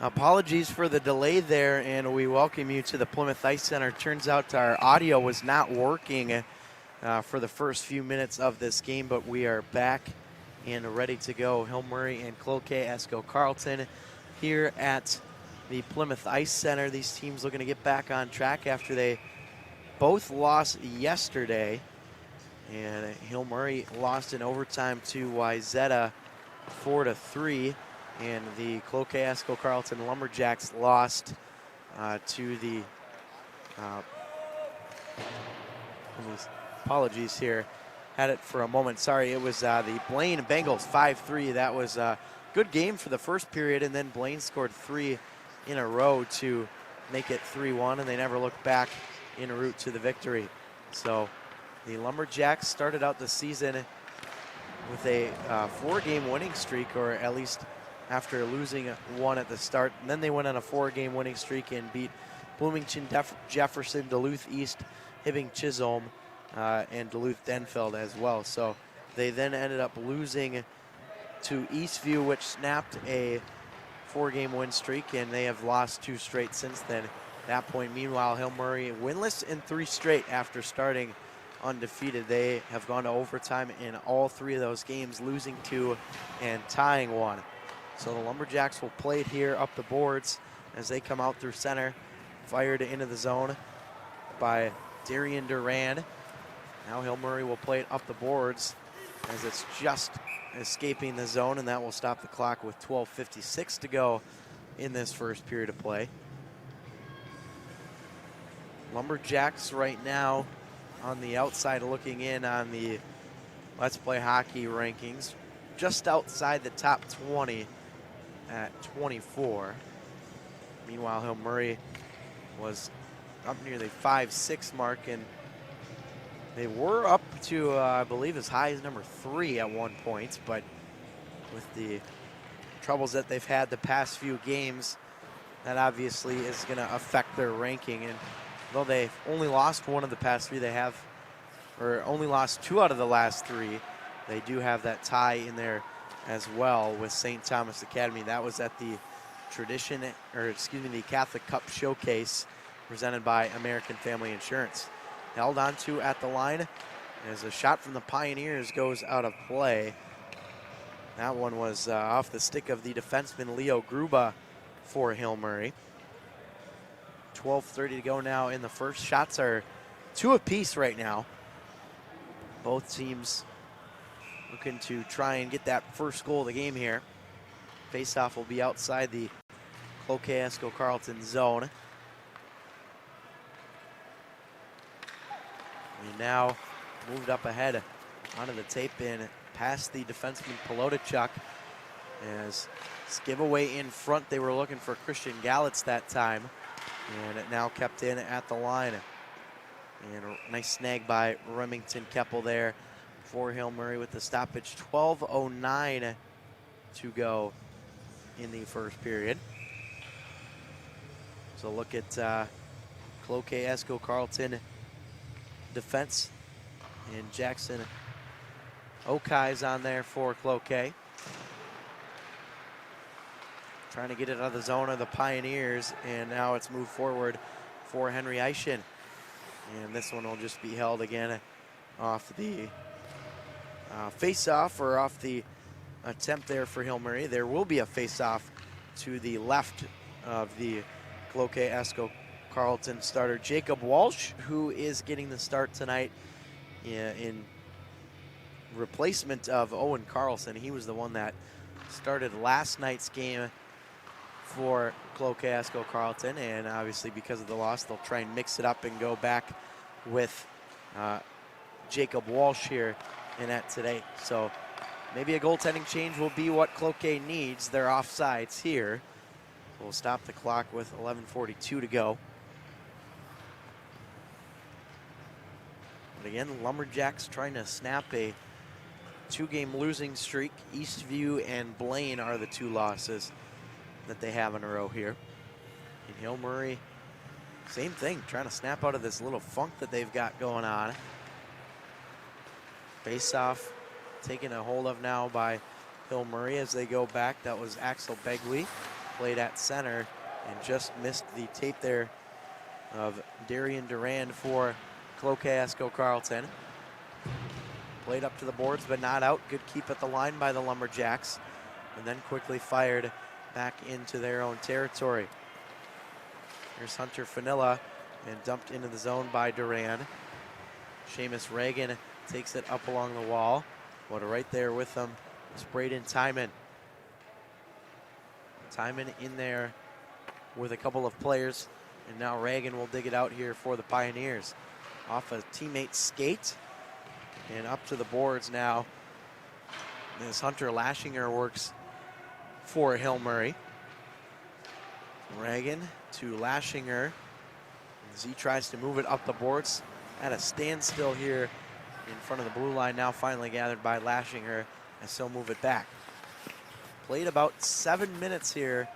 Apologies for the delay there, and we welcome you to the Plymouth Ice Center. Turns out our audio was not working for the first few minutes of this game, but we are back and ready to go. Hill Murray and Cloquet-Esko-Carlton here at the Plymouth Ice Center. These teams looking to get back on track after they both lost yesterday. And Hill Murray lost in overtime to Wayzata 4-3. And the Cloquet-Esko-Carlton Lumberjacks lost to the, apologies here, had it for a moment. Sorry, it was the Blaine Bengals 5-3. That was a good game for the first period, and then Blaine scored 3 in a row to make it 3-1, and they never looked back en route to the victory. So the Lumberjacks started out the season with a 4-game winning streak, or at least after losing one at the start. And then they went on a 4-game winning streak and beat Bloomington, Jefferson, Duluth East, Hibbing Chisholm, and Duluth Denfeld as well. So they then ended up losing to Eastview, which snapped a 4-game win streak, and they have lost 2 straight since then. At that point, meanwhile, Hill Murray winless in 3 straight after starting undefeated. They have gone to overtime in all 3 of those games, losing 2 and tying 1. So the Lumberjacks will play it here up the boards as they come out through center. Fired into the zone by Darian Duran. Now Hill Murray will play it up the boards as it's just escaping the zone, and that will stop the clock with 12:56 to go in this first period of play. Lumberjacks right now on the outside looking in on the Let's Play Hockey rankings, just outside the top 20 at 24. Meanwhile, Hill Murray was up near the 5-6 mark, and they were up to, I believe, as high as number 3 at one point, but with the troubles that they've had the past few games, that obviously is going to affect their ranking. And though they've only lost 1 of the past 3, they have, or only lost 2 out of the last 3, they do have that tie in there as well with St. Thomas Academy. That was at the the Catholic Cup Showcase presented by American Family Insurance. Held on to at the line as a shot from the Pioneers goes out of play. That one was off the stick of the defenseman Leo Gruba for Hill Murray. 12:30 to go now in the first. Shots are 2 apiece right now. Both teams looking to try and get that first goal of the game here. Faceoff will be outside the Cloquet-Esko-Carlton zone. We now moved up ahead onto the tape in past the defenseman Pelotachuk. As giveaway in front, they were looking for Christian Gallitz that time, and it now kept in at the line. And a nice snag by Remington Keppel there for Hill Murray with the stoppage. 12:09 to go in the first period. So look at Cloquet-Esko-Carlton defense, and Jackson Okai's on there for Cloquet. Trying to get it out of the zone of the Pioneers, and now it's moved forward for Henry Eischen. And this one will just be held again off the face-off, or off the attempt there for Hill Murray. There will be a face-off to the left of the Cloquet-Esko-Carlton starter, Jacob Walsh, who is getting the start tonight in replacement of Owen Carlson. He was the one that started last night's game for Cloquet-Esko-Carlton, and obviously because of the loss, they'll try and mix it up and go back with Jacob Walsh here in at today. So maybe a goaltending change will be what Cloquet needs. They're offsides here. We'll stop the clock with 11:42 to go. But again, Lumberjacks trying to snap a 2-game losing streak. Eastview and Blaine are the 2 losses that they have in a row here. And Hill Murray, same thing, trying to snap out of this little funk that they've got going on. Face-off taken a hold of now by Hill Murray as they go back. That was Axel Begley. played at center and just missed the tape there of Darian Durand for Cloquet-Esko-Carlton. Played up to the boards, but not out. Good keep at the line by the Lumberjacks, and then quickly fired back into their own territory. Here's Hunter Fanilla, and dumped into the zone by Durand. Seamus Reagan takes it up along the wall, but right there with them is Braden Timon. Timon in there with a couple of players, and now Reagan will dig it out here for the Pioneers. Off a teammate's skate, and up to the boards now as Hunter Lashinger works for Hill Murray. Reagan to Lashinger as he tries to move it up the boards. At a standstill here in front of the blue line, now finally gathered by Lashinger as he'll move it back. Played about 7 minutes here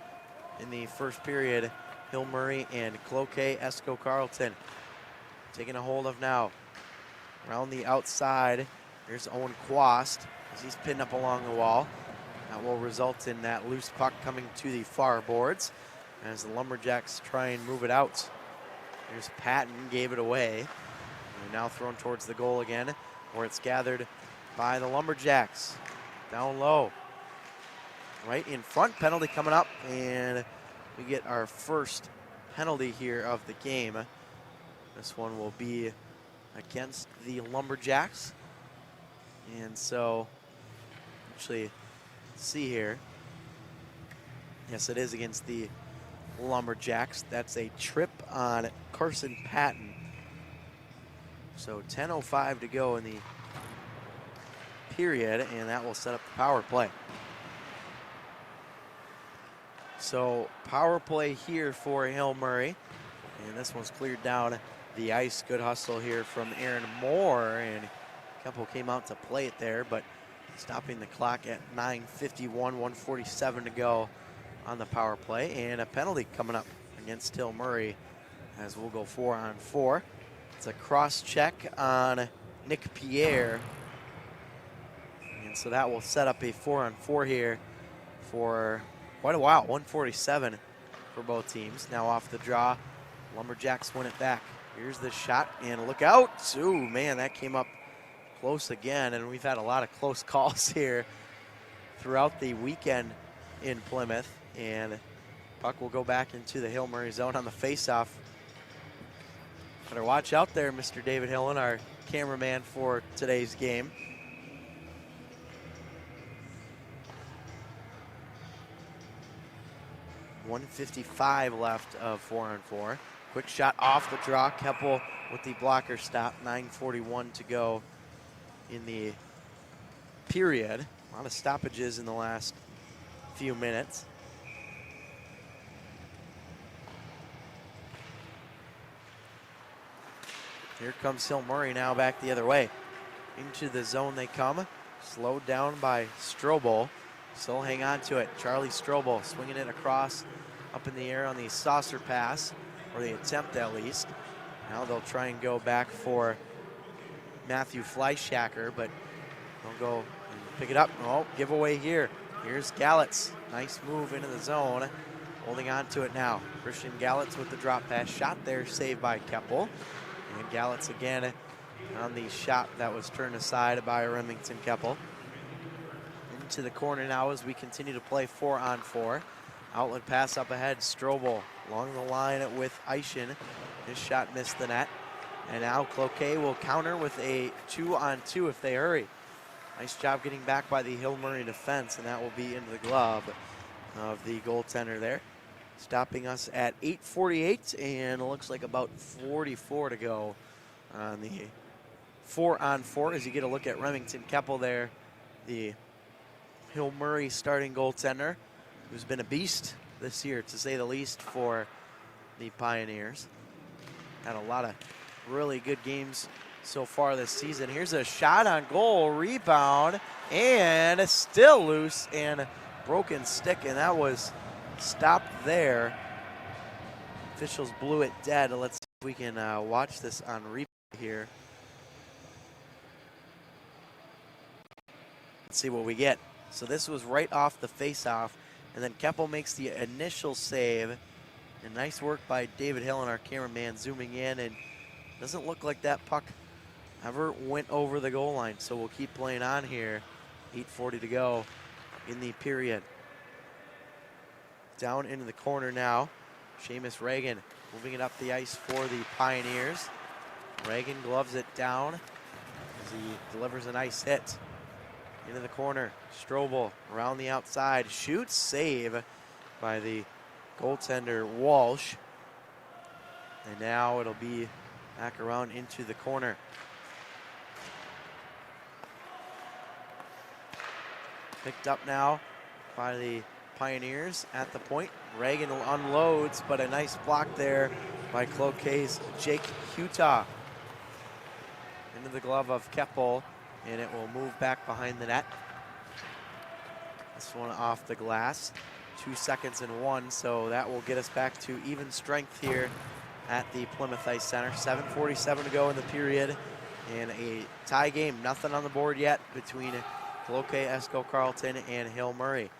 in the first period. Hill Murray and Cloquet-Esko-Carlton taking a hold of now. Around the outside, here's Owen Quast as he's pinned up along the wall. That will result in that loose puck coming to the far boards as the Lumberjacks try and move it out. Here's Patton, gave it away. And now thrown towards the goal again, where it's gathered by the Lumberjacks. Down low. Right in front, penalty coming up, and we get our first penalty here of the game. This one will be against the Lumberjacks. And so, actually, see here. Yes, it is against the Lumberjacks. That's a trip on Carson Patton. So 10:05 to go in the period, and that will set up the power play. So power play here for Hill Murray, and this one's cleared down the ice. Good hustle here from Aaron Moore, and Keppel came out to play it there, but stopping the clock at 9:51, 1:47 to go on the power play, and a penalty coming up against Hill Murray as we'll go 4-on-4. It's a cross check on Nick Pierre, and so that will set up a 4-on-4 here for quite a while. 1:47 for both teams. Now off the draw, Lumberjacks win it back. Here's the shot, and look out. Ooh, man, that came up close again, and we've had a lot of close calls here throughout the weekend in Plymouth, and puck will go back into the Hill Murray zone on the faceoff. Better watch out there, Mr. David Hillen, our cameraman for today's game. .155 left of 4-on-4. Quick shot off the draw. Keppel with the blocker stop. 9:41 to go in the period. A lot of stoppages in the last few minutes. Here comes Hill Murray now back the other way. Into the zone they come. Slowed down by Strobel. Still hang on to it. Charlie Strobel swinging it across up in the air on the saucer pass, or the attempt at least. Now they'll try and go back for Matthew Fleischacker, but they'll go and pick it up. Oh, giveaway here. Here's Gallitz. Nice move into the zone. Holding on to it now. Christian Gallitz with the drop pass. Shot there, saved by Keppel. And Gallitz again on the shot that was turned aside by Remington Keppel. Into the corner now as we continue to play 4-on-4. Outlet pass up ahead. Strobel along the line with Eischen. His shot missed the net. And now Cloquet will counter with a 2-on-2 if they hurry. Nice job getting back by the Hill Murray defense, and that will be into the glove of the goaltender there. Stopping us at 8:48, and it looks like about 44 to go on the 4-on-4 as you get a look at Remington Keppel there, the Hill Murray starting goaltender, who's been a beast this year, to say the least, for the Pioneers. Had a lot of really good games so far this season. Here's a shot on goal, rebound, and still loose, and broken stick, and that was stopped there. Officials blew it dead. Let's see if we can watch this on replay here. Let's see what we get. So this was right off the face-off, And then Keppel makes the initial save. And nice work by David Hill and our cameraman zooming in. And doesn't look like that puck ever went over the goal line. So we'll keep playing on here. 8:40 to go in the period. Down into the corner now. Seamus Reagan moving it up the ice for the Pioneers. Reagan gloves it down as he delivers a nice hit. Into the corner, Strobel around the outside, shoots, save by the goaltender Walsh. And now it'll be back around into the corner. Picked up now by the Pioneers at the point. Reagan unloads, but a nice block there by Cloquet's Jake Hutah. Into the glove of Keppel, and it will move back behind the net. This one off the glass. 2 seconds and 1, so that will get us back to even strength here at the Plymouth Ice Center. 7:47 to go in the period, and a tie game. Nothing on the board yet between Cloquet-Esko-Carlton and Hill Murray.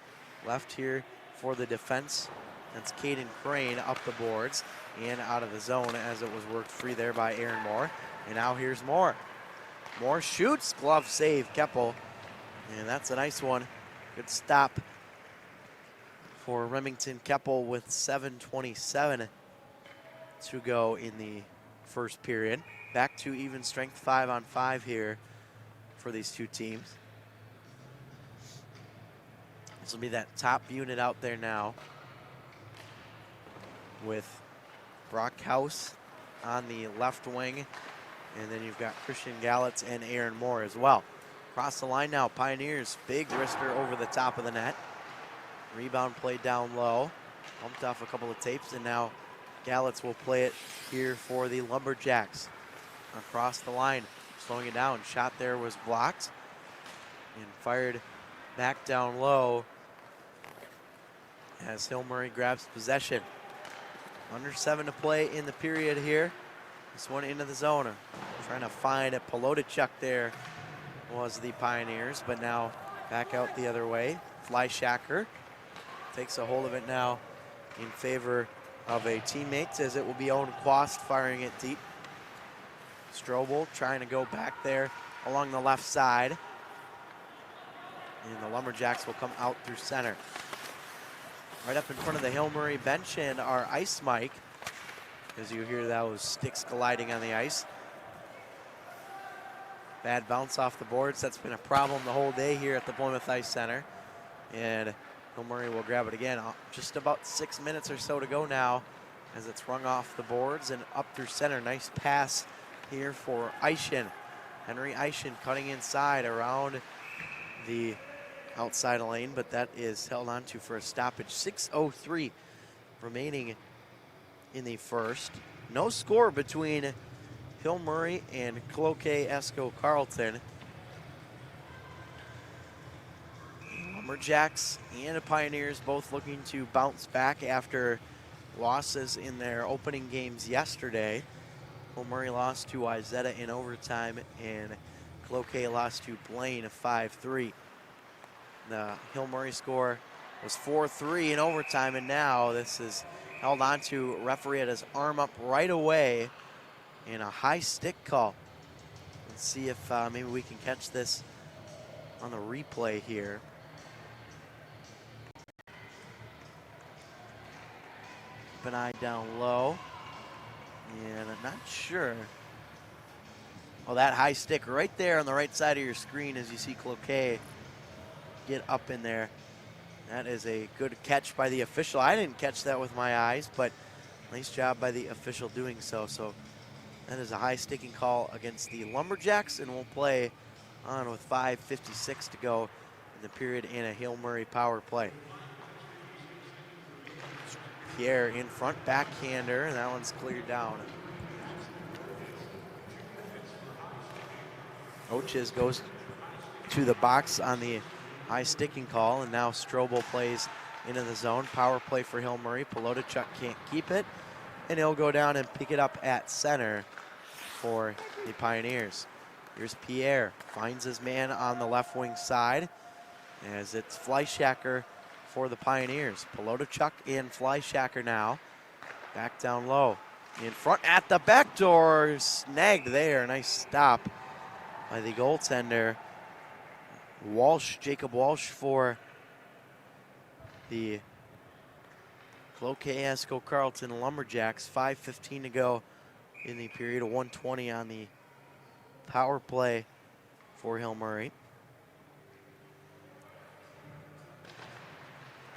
Left here for the defense. That's Caden Crane up the boards and out of the zone as it was worked free there by Aaron Moore. And now here's Moore. Moore shoots, glove save, Keppel. And that's a nice one. Good stop for Remington Keppel with 7:27 to go in the first period. Back to even strength 5-on-5 here for these two teams. This will be that top unit out there now with Brockhouse on the left wing. And then you've got Christian Gallitz and Aaron Moore as well. Across the line now, Pioneers, big wrister over the top of the net. Rebound played down low. Bumped off a couple of tapes, and now Gallitz will play it here for the Lumberjacks. Across the line, slowing it down. Shot there was blocked and fired back down low as Hill Murray grabs possession. Under 7 to play in the period here. This one into the zone. Trying to find a Pelotachuk there was the Pioneers, but now back out the other way. Fleischacker takes a hold of it now in favor of a teammate as it will be Owen Quast firing it deep. Strobel trying to go back there along the left side. And the Lumberjacks will come out through center. Right up in front of the Hill Murray bench and our ice mic, as you hear those sticks colliding on the ice. Bad bounce off the boards. That's been a problem the whole day here at the Plymouth Ice Center. And Hill Murray will grab it again. Just about 6 minutes or so to go now as it's rung off the boards and up through center. Nice pass here for Eischen. Henry Eischen cutting inside around the outside lane, but that is held on to for a stoppage. 6:03 remaining in the first. No score between Hill Murray and Cloquet-Esko-Carlton. Lumberjacks and the Pioneers both looking to bounce back after losses in their opening games yesterday. Hill Murray lost to Wayzata in overtime, and Cloquet lost to Blaine 5-3. The Hill Murray score was 4-3 in overtime, and now this is held on to. Referee had his arm up right away in a high stick call. Let's see if maybe we can catch this on the replay here. Keep an eye down low, and I'm not sure. Oh, that high stick right there on the right side of your screen as you see Cloquet get up in there. That is a good catch by the official. I didn't catch that with my eyes, but nice job by the official doing so. So that is a high sticking call against the Lumberjacks, and we'll play on with 5:56 to go in the period in a Hill Murray power play. Pierre in front, backhander, and that one's cleared down. Oches goes to the box on the high sticking call, and now Strobel plays into the zone. Power play for Hill Murray. Pelotachuk can't keep it, and he'll go down and pick it up at center for the Pioneers. Here's Pierre, finds his man on the left wing side as it's Fleischacker for the Pioneers. Pelotachuk and Fleischacker now. Back down low. In front at the back door. Snagged there. Nice stop by the goaltender. Walsh, Jacob Walsh for the Cloquet-Esko-Carlton Lumberjacks. 5:15 to go in the period. 120 on the power play for Hill Murray.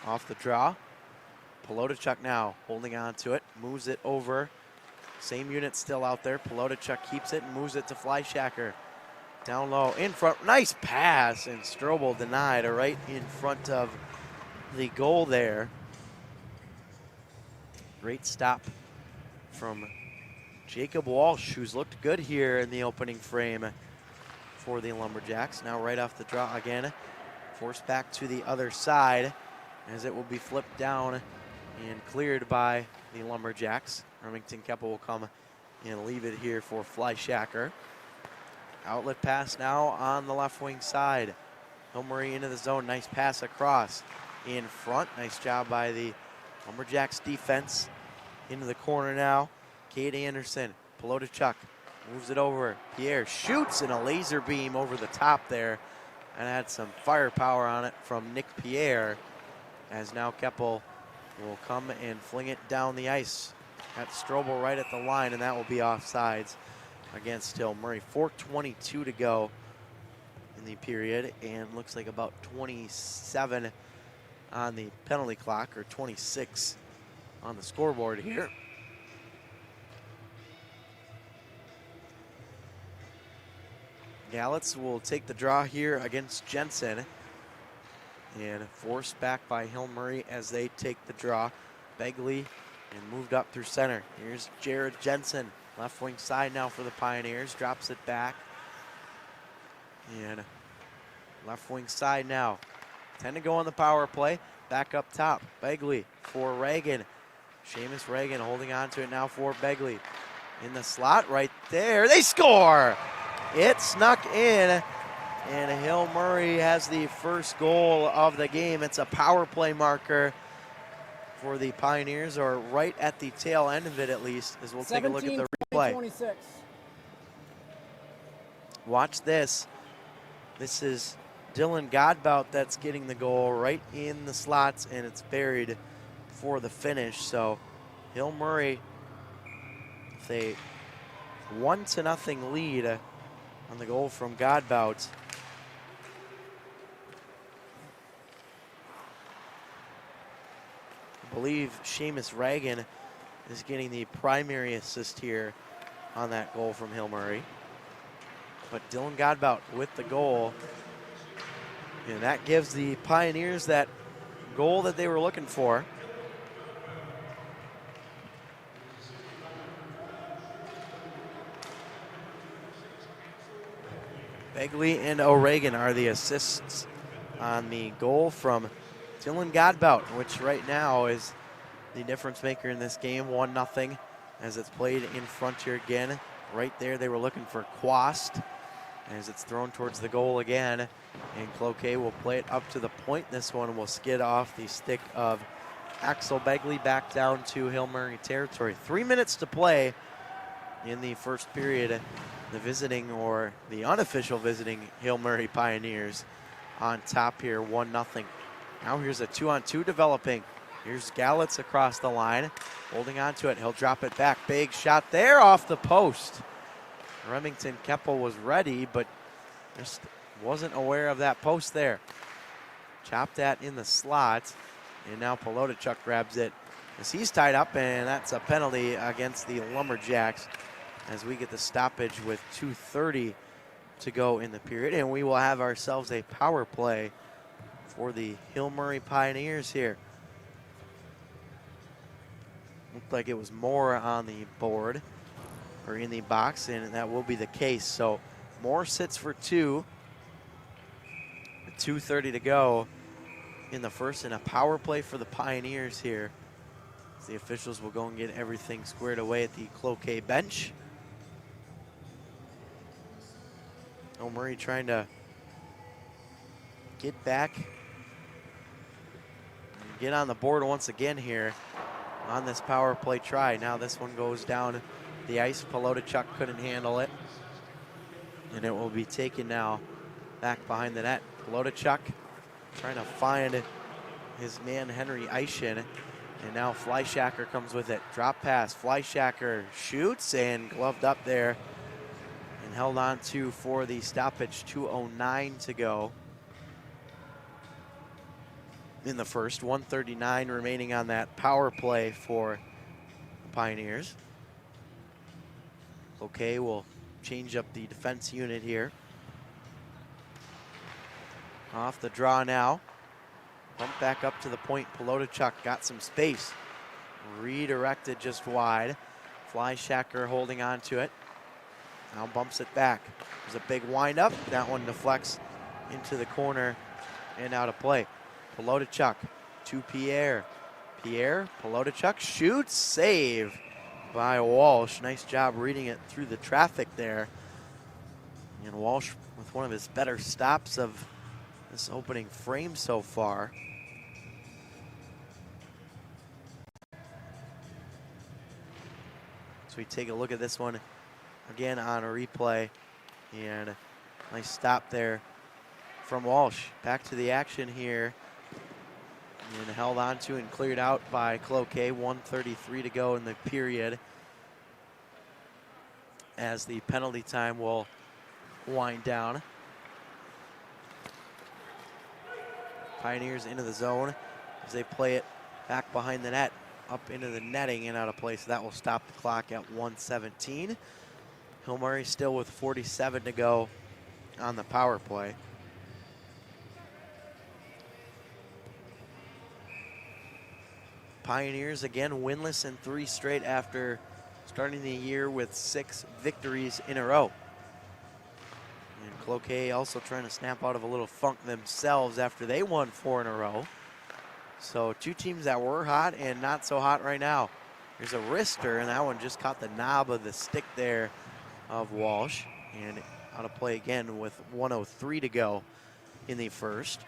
Off the draw. Pelotachuk now holding on to it. Moves it over. Same unit still out there. Pelotachuk keeps it and moves it to Fleischacker. Down low, in front. Nice pass, and Strobel denied right in front of the goal there. Great stop from Jacob Walsh, who's looked good here in the opening frame for the Lumberjacks. Now right off the draw again. Forced back to the other side as it will be flipped down and cleared by the Lumberjacks. Remington Keppel will come and leave it here for Fleischacker. Outlet pass now on the left wing side. Hill Murray into the zone. Nice pass across in front. Nice job by the Lumberjacks defense. Into the corner now. Kate Anderson. Pelotachuk moves it over. Pierre shoots in a laser beam over the top there. And had some firepower on it from Nick Pierre. As now Keppel will come and fling it down the ice. Got Strobel right at the line, and that will be offsides against Hill Murray. 4:22 to go in the period, and looks like about 27 on the penalty clock, or 26 on the scoreboard here. Gallitz will take the draw here against Jensen, and forced back by Hill Murray as they take the draw. Begley and moved up through center. Here's Jared Jensen. Left wing side now for the Pioneers. Drops it back. And left wing side now. 10 to go on the power play. Back up top. Begley for Reagan. Seamus Reagan holding on to it now for Begley. In the slot right there. They score! It snuck in. And Hill Murray has the first goal of the game. It's a power play marker for the Pioneers, or right at the tail end of it at least, as we'll take a look at the replay. 26. Watch this. This is Dylan Godbout that's getting the goal right in the slots, and it's buried for the finish. So Hill Murray with a 1-0 lead on the goal from Godbout. I believe Seamus Reagan is getting the primary assist here on that goal from Hill Murray. But Dylan Godbout with the goal. And that gives the Pioneers that goal that they were looking for. Begley and O'Regan are the assists on the goal from Dylan Godbout, which right now is the difference maker in this game. 1-0 as it's played in front here again. Right there they were looking for Quast as it's thrown towards the goal again. And Cloquet will play it up to the point. This one will skid off the stick of Axel Begley back down to Hill Murray territory. 3 minutes to play in the first period. The visiting, or the unofficial visiting, Hill Murray Pioneers on top here, 1-0. Now here's a 2-on-2 developing. Here's Gallitz across the line, holding on to it. He'll drop it back. Big shot there off the post. Remington Keppel was ready, but just wasn't aware of that post there. Chopped that in the slot, and now Pelotachuk grabs it as he's tied up, and that's a penalty against the Lumberjacks as we get the stoppage with 2:30 to go in the period, and we will have ourselves a power play for the Hill Murray Pioneers here. Looked like it was more on the board, or in the box, and that will be the case. So Moore sits for 2. 2:30 to go in the first, and a power play for the Pioneers here. The officials will go and get everything squared away at the Cloquet bench. O'Murray trying to get back get on the board once again here on this power play try. Now this one goes down the ice. Pelotachuk couldn't handle it. And it will be taken now back behind the net. Pelotachuk trying to find his man Henry Eischen. And now Fleischacker comes with it. Drop pass. Fleischacker shoots and gloved up there and held on to for the stoppage. 2:09 to go in the first. 1:39 remaining on that power play for the Pioneers. Cloquet will change up the defense unit here. Off the draw now. Bump back up to the point. Pelotachuk got some space. Redirected just wide. Fleischacker holding on to it. Now bumps it back. There's a big windup. That one deflects into the corner and out of play. Pelotachuk to Pierre. Pierre, Pelotachuk shoots, save by Walsh. Nice job reading it through the traffic there. And Walsh with one of his better stops of this opening frame so far. So we take a look at this one again on a replay. And nice stop there from Walsh. Back to the action here. And held on to and cleared out by Cloquet. 1:33 to go in the period, as the penalty time will wind down. Pioneers into the zone as they play it back behind the net, up into the netting and out of play. So that will stop the clock at 1:17. Hill Murray still with 47 to go on the power play. Pioneers again winless in 3 straight after starting the year with 6 victories in a row. And Cloquet also trying to snap out of a little funk themselves after they won 4 in a row. So 2 teams that were hot and not so hot right now. There's a wrister, and that one just caught the knob of the stick there of Walsh. And out of play again with 1:03 to go in the first.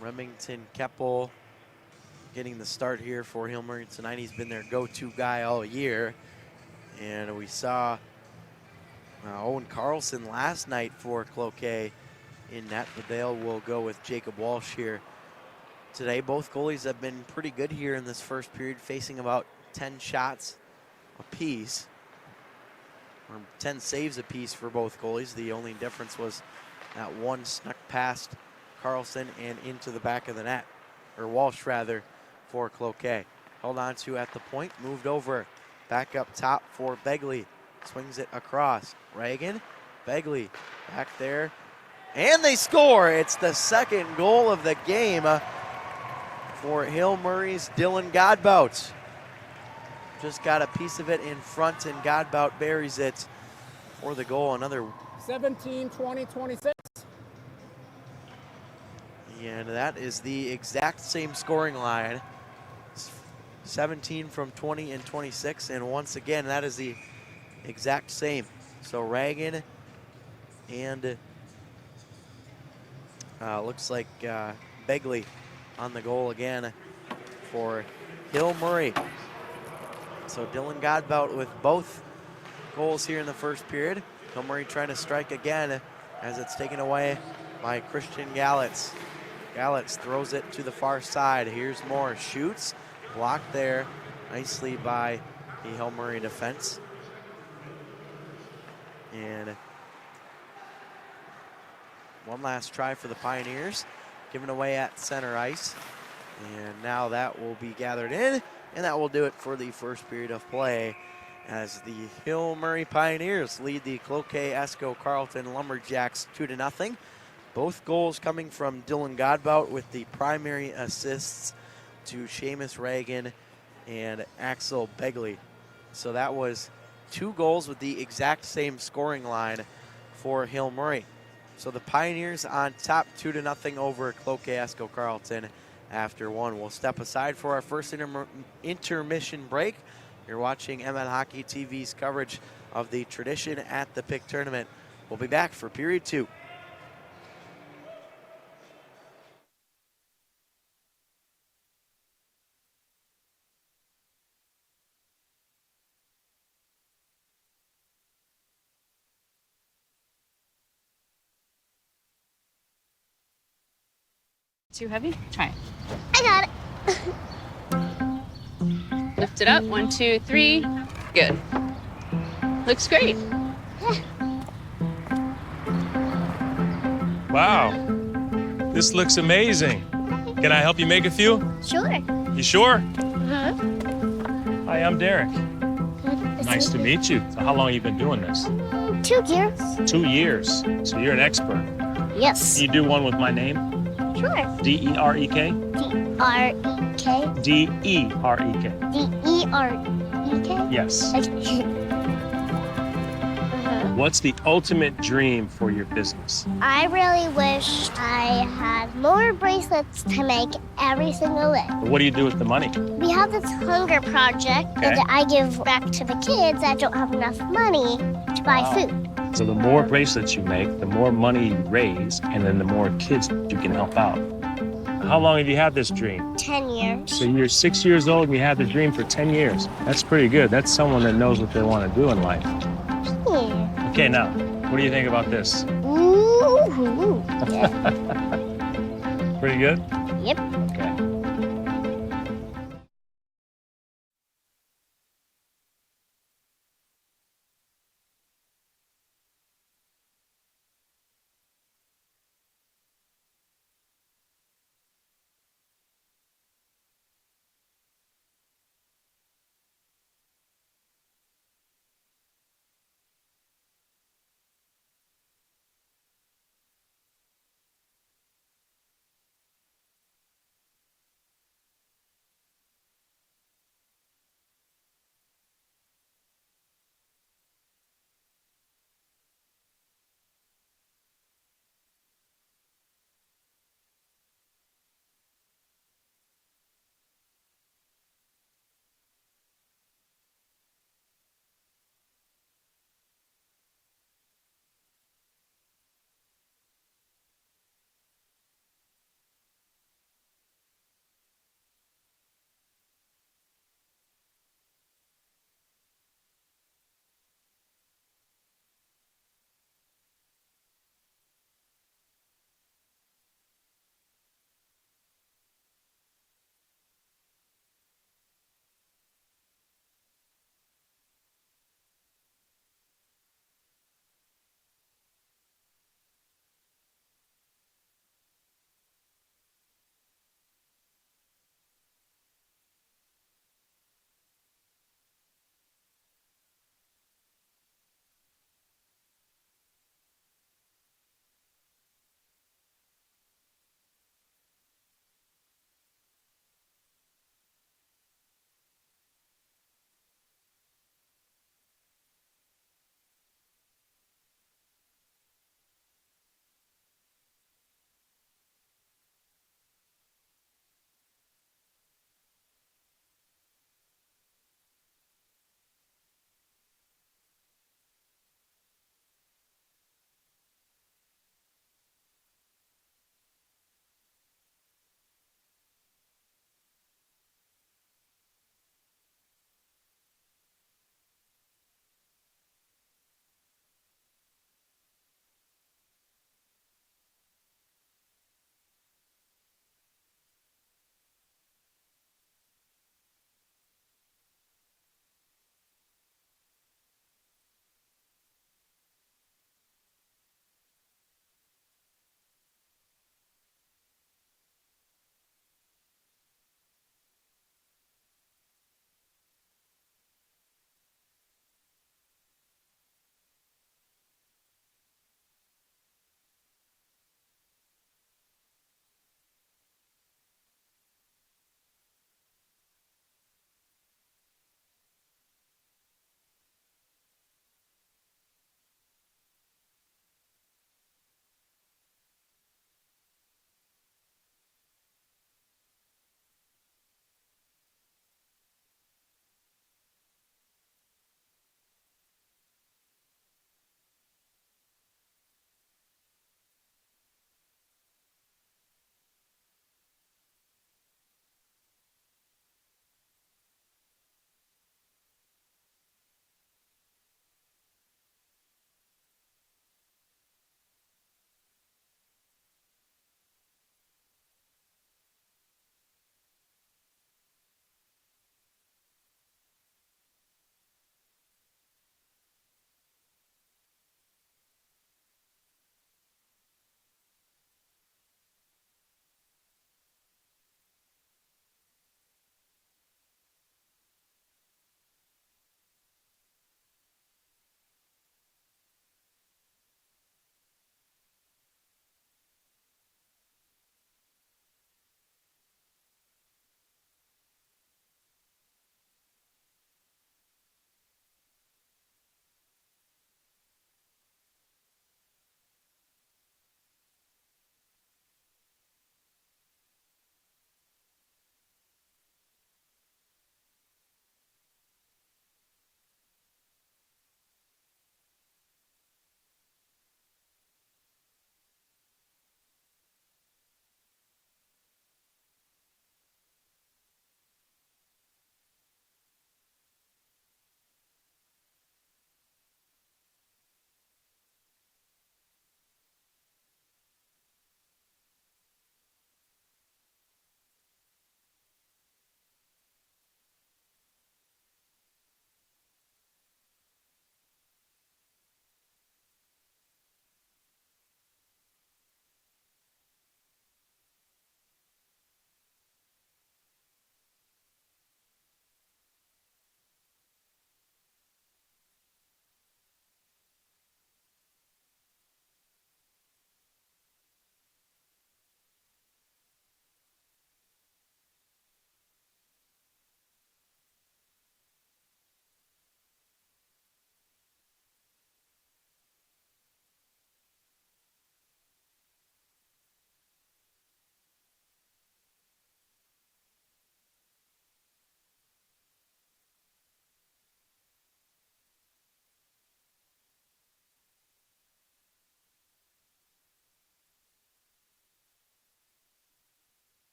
Remington Keppel getting the start here for Hill Murray tonight. He's been their go-to guy all year. And we saw Owen Carlson last night for Cloquet in net, but they will go with Jacob Walsh here today. Both goalies have been pretty good here in this first period, facing about 10 shots apiece, or 10 saves apiece for both goalies. The only difference was that one snuck past Carlson and into the back of the net, or Walsh rather, for Cloquet. Held on to at the point, moved over, back up top for Begley. Swings it across. Reagan, Begley, back there, and they score. It's the second goal of the game for Hill Murray's Dylan Godbout. Just got a piece of it in front, and Godbout buries it for the goal. Another 17-20-26. And that is the exact same scoring line. 17 from 20 and 26. And once again, that is the exact same. So Reagan and looks like Begley on the goal again for Hill Murray. So Dylan Godbout with both goals here in the first period. Hill Murray trying to strike again as it's taken away by Christian Gallitz. Gallitz throws it to the far side. Here's more, shoots, blocked there nicely by the Hill Murray defense. And one last try for the Pioneers, given away at center ice. And now that will be gathered in, and that will do it for the first period of play, as the Hill Murray Pioneers lead the Cloquet-Esko-Carlton Lumberjacks 2-0. Both goals coming from Dylan Godbout, with the primary assists to Seamus Reagan and Axel Begley. So that was 2 goals with the exact same scoring line for Hill Murray. So the Pioneers on top 2-0 over Cloquet-Esko-Carlton after 1. We'll step aside for our first intermission break. You're watching MN Hockey TV's coverage of the Tradition at the PIC Tournament. We'll be back for period 2. Too heavy? Try it. I got it. Lift it up. 1, 2, 3. Good. Looks great. Wow, this looks amazing. Can I help you make a few? Sure. You sure? Uh-huh. Hi, I'm Derek. Nice to meet you. So how long have you been doing this? 2 years. 2 years. So you're an expert. Yes. Can you do one with my name? Sure. D-E-R-E-K? D-R-E-K. D-E-R-E-K. D-E-R-E-K? Yes. Okay. What's the ultimate dream for your business? I really wish I had more bracelets to make every single day. What do you do with the money? We have this hunger project Okay. that I give back to the kids that don't have enough money to buy food. So the more bracelets you make, the more money you raise, and then the more kids you can help out. How long have you had this dream? 10 years. So you're 6 years old and you had the dream for 10 years. That's pretty good. That's someone that knows what they want to do in life. Yeah. Okay, now, what do you think about this? Ooh. Yeah. Pretty good? Yep. Okay.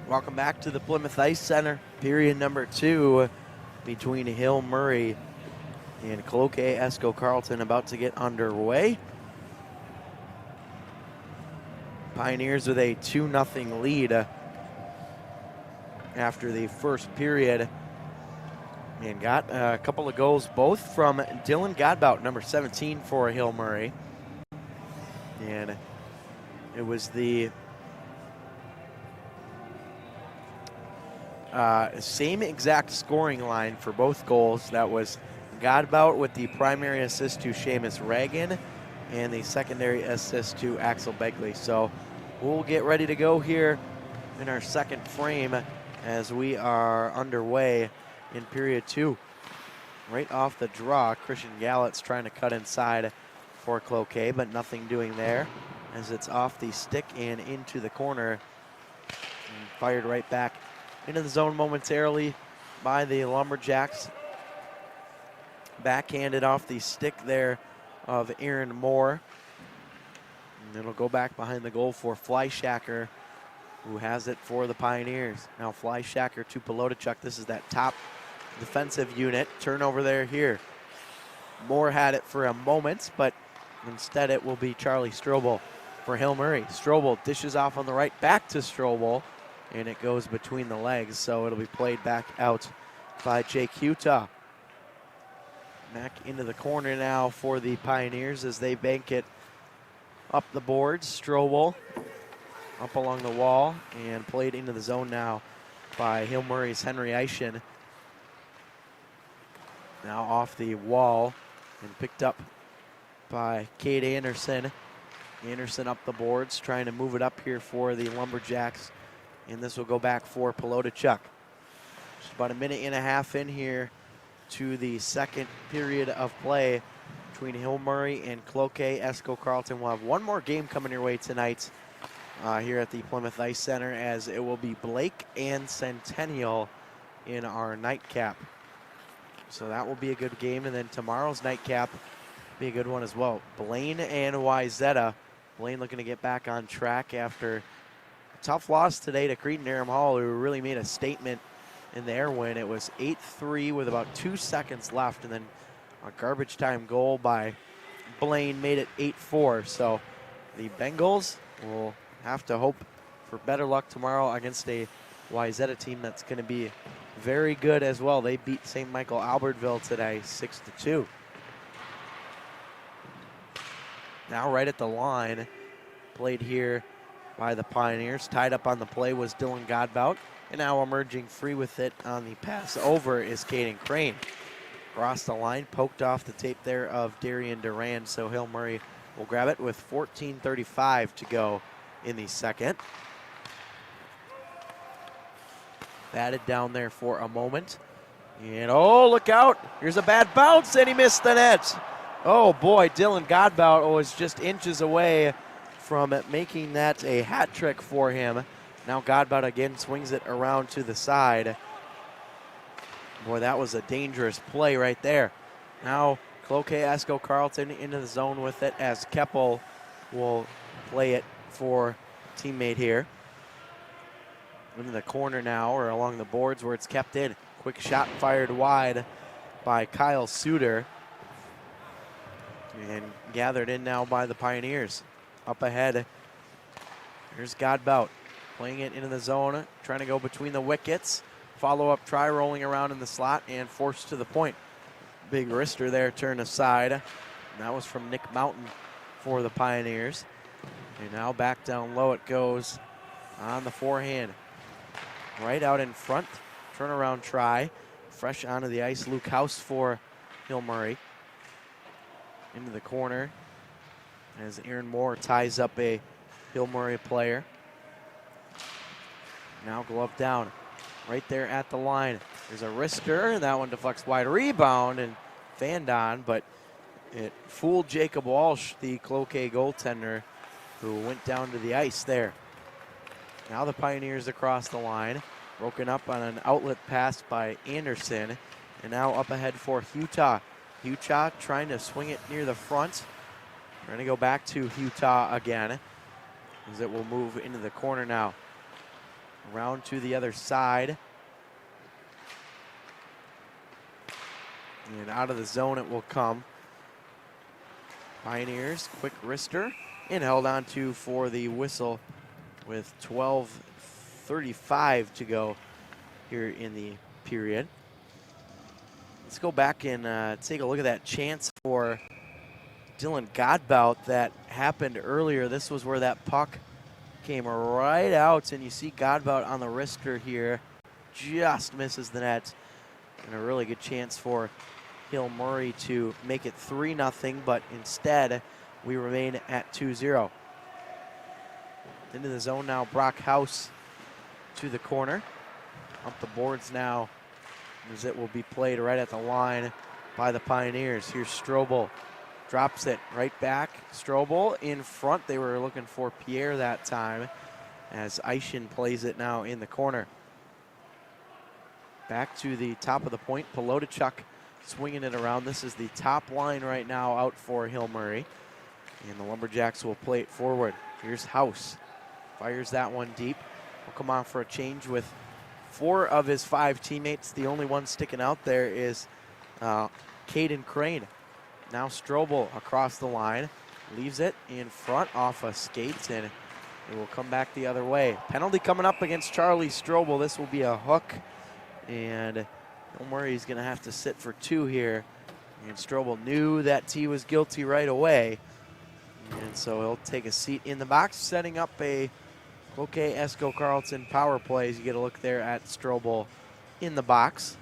Welcome back to the Plymouth Ice Center. Period number 2 between Hill Murray and Cloquet-Esko-Carlton about to get underway. Pioneers with a 2-0 lead after the first period. And got a couple of goals, both from Dylan Godbout, number 17 for Hill Murray. And it was the same exact scoring line for both goals. That was Godbout with the primary assist to Seamus Reagan and the secondary assist to Axel Begley. So we'll get ready to go here in our second frame as we are underway in period 2. Right off the draw, Christian Gallett's trying to cut inside for Cloquet, but nothing doing there as it's off the stick and into the corner and fired right back into the zone momentarily by the Lumberjacks. Backhanded off the stick there of Aaron Moore. And it'll go back behind the goal for Fleischacker, who has it for the Pioneers. Now Fleischacker to Pelotachuk. This is that top defensive unit. Turnover there here. Moore had it for a moment, but instead it will be Charlie Strobel for Hill Murray. Strobel dishes off on the right, back to Strobel, and it goes between the legs, so it'll be played back out by Jake Hutah. Back into the corner now for the Pioneers as they bank it up the boards. Strobel up along the wall and played into the zone now by Hill Murray's Henry Eischen. Now off the wall and picked up by Cade Anderson. Anderson up the boards, trying to move it up here for the Lumberjacks. And this will go back for Pelotachuk. Just about a minute and a half in here to the second period of play between Hill Murray and Cloquet-Esko-Carlton. We'll have one more game coming your way tonight here at the Plymouth Ice Center, as it will be Blake and Centennial in our nightcap. So that will be a good game, and then tomorrow's nightcap will be a good one as well. Blaine and Wyzetta. Blaine looking to get back on track after a tough loss today to Cretin-Derham Hall, who really made a statement in their win. It was 8-3 with about 2 seconds left, and then a garbage time goal by Blaine made it 8-4. So the Bengals will have to hope for better luck tomorrow against a Wyzetta team that's going to be very good as well. They beat St. Michael Albertville today 6-2. Now right at the line, played here by the Pioneers. Tied up on the play was Dylan Godbout, and now emerging free with it on the pass over is Caden Crane. Across the line, poked off the tape there of Darian Duran, so Hill Murray will grab it with 14:35 to go in the second. Batted down there for a moment. And oh, look out. Here's a bad bounce, and he missed the net. Oh boy, Dylan Godbout was just inches away from making that a hat trick for him. Now Godbout again swings it around to the side. Boy, that was a dangerous play right there. Now Cloquet-Esko-Carlton into the zone with it, as Keppel will play it for teammate here. Into the corner now, or along the boards where it's kept in. Quick shot fired wide by Kyle Suter. And gathered in now by the Pioneers. Up ahead, here's Godbout playing it into the zone, trying to go between the wickets. Follow-up try, rolling around in the slot and forced to the point. Big wrister there, turned aside. And that was from Nick Mountain for the Pioneers. And now back down low it goes on the forehand. Right out in front, turnaround try. Fresh onto the ice, Luke House for Hill Murray. Into the corner as Aaron Moore ties up a Hill Murray player. Now glove down, right there at the line. There's a wrister, and that one deflects wide. Rebound and fanned on, but it fooled Jacob Walsh, the Cloquet goaltender, who went down to the ice there. Now the Pioneers across the line, broken up on an outlet pass by Anderson, and now up ahead for Hutah. Hutah trying to swing it near the front. Trying to go back to Hutah again, as it will move into the corner now. Around to the other side. And out of the zone it will come. Pioneers, quick wrister, and held on to for the whistle with 12:35 to go here in the period. Let's go back and take a look at that chance for Dylan Godbout that happened earlier. This was where that puck came right out, and you see Godbout on the wrister here, just misses the net. And a really good chance for Hill Murray to make it 3-0, but instead we remain at 2-0. Into the zone now, Brock House to the corner. Up the boards now, as it will be played right at the line by the Pioneers. Here's Strobel, drops it right back. Strobel in front. They were looking for Pierre that time, as Eischen plays it now in the corner. Back to the top of the point, Polotachuk swinging it around. This is the top line right now out for Hill Murray, and the Lumberjacks will play it forward. Here's House, fires that one deep. Will come on for a change with 4 of his 5 teammates. The only one sticking out there is Caden Crane. Now Strobel across the line, leaves it in front off of skates, and it will come back the other way. Penalty coming up against Charlie Strobel. This will be a hook, and Hill Murray's going to have to sit for 2 here. And Strobel knew that T was guilty right away, and so he'll take a seat in the box, setting up a Cloquet-Esko-Carlton power play. As you get a look there at Strobel in the box.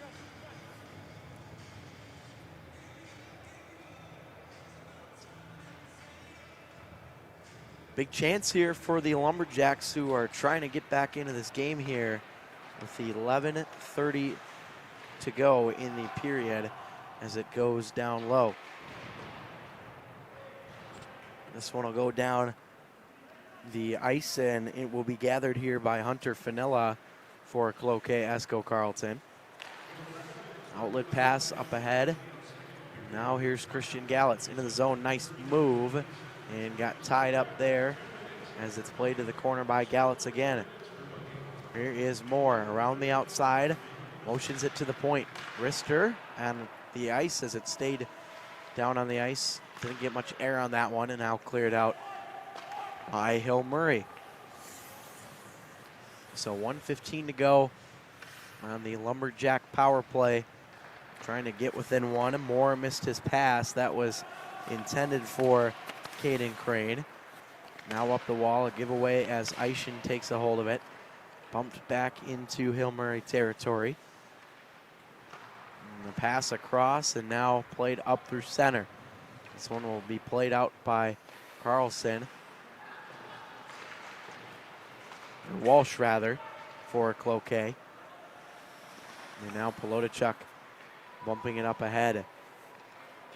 Big chance here for the Lumberjacks, who are trying to get back into this game here with 11:30 to go in the period as it goes down low. This one will go down the ice, and it will be gathered here by Hunter Fanilla for Cloquet-Esko-Carlton. Outlet pass up ahead. Now here's Christian Gallitz into the zone. Nice move, and got tied up there as it's played to the corner by Gallitz again. Here is Moore around the outside, motions it to the point. Wrister on the ice as it stayed down on the ice. Didn't get much air on that one, and now cleared out by Hill Murray. So 1:15 to go on the Lumberjack power play. Trying to get within one. Moore missed his pass. That was intended for Caden Crane. Now up the wall, a giveaway as Eischen takes a hold of it. Bumped back into Hill Murray territory. And the pass across, and now played up through center. This one will be played out by Carlson. Or Walsh, rather, for Cloquet. And now Polotachuk bumping it up ahead.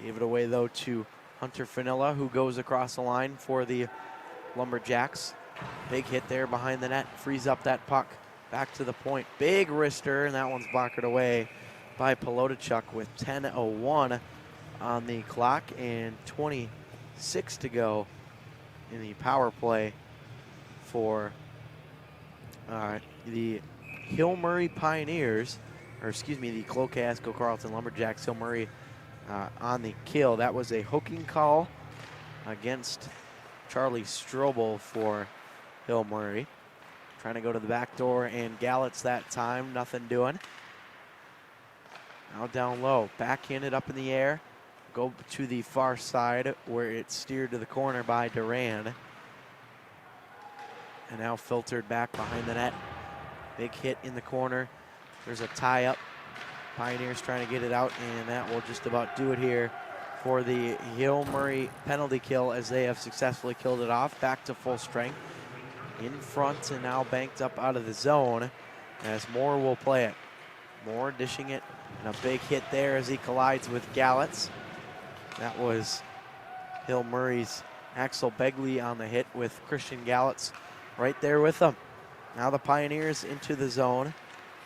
Gave it away, though, to Hunter Fanilla, who goes across the line for the Lumberjacks. Big hit there behind the net, frees up that puck. Back to the point, big wrister, and that one's blocked away by Polotachuk with 10:01 on the clock and 26 to go in the power play for the Hill Murray Pioneers, or excuse me, the Cloquet-Esko-Carlton Lumberjacks. Hill Murray on the kill. That was a hooking call against Charlie Strobel for Hill Murray. Trying to go to the back door, and Gallitz that time, nothing doing. Now down low, backhanded up in the air. Go to the far side where it's steered to the corner by Duran. And now filtered back behind the net. Big hit in the corner. There's a tie up. Pioneers trying to get it out, and that will just about do it here for the Hill Murray penalty kill, as they have successfully killed it off. Back to full strength. In front, and now banked up out of the zone as Moore will play it. Moore dishing it, and a big hit there as he collides with Gallitz. That was Hill Murray's Axel Begley on the hit, with Christian Gallitz right there with them. Now the Pioneers into the zone.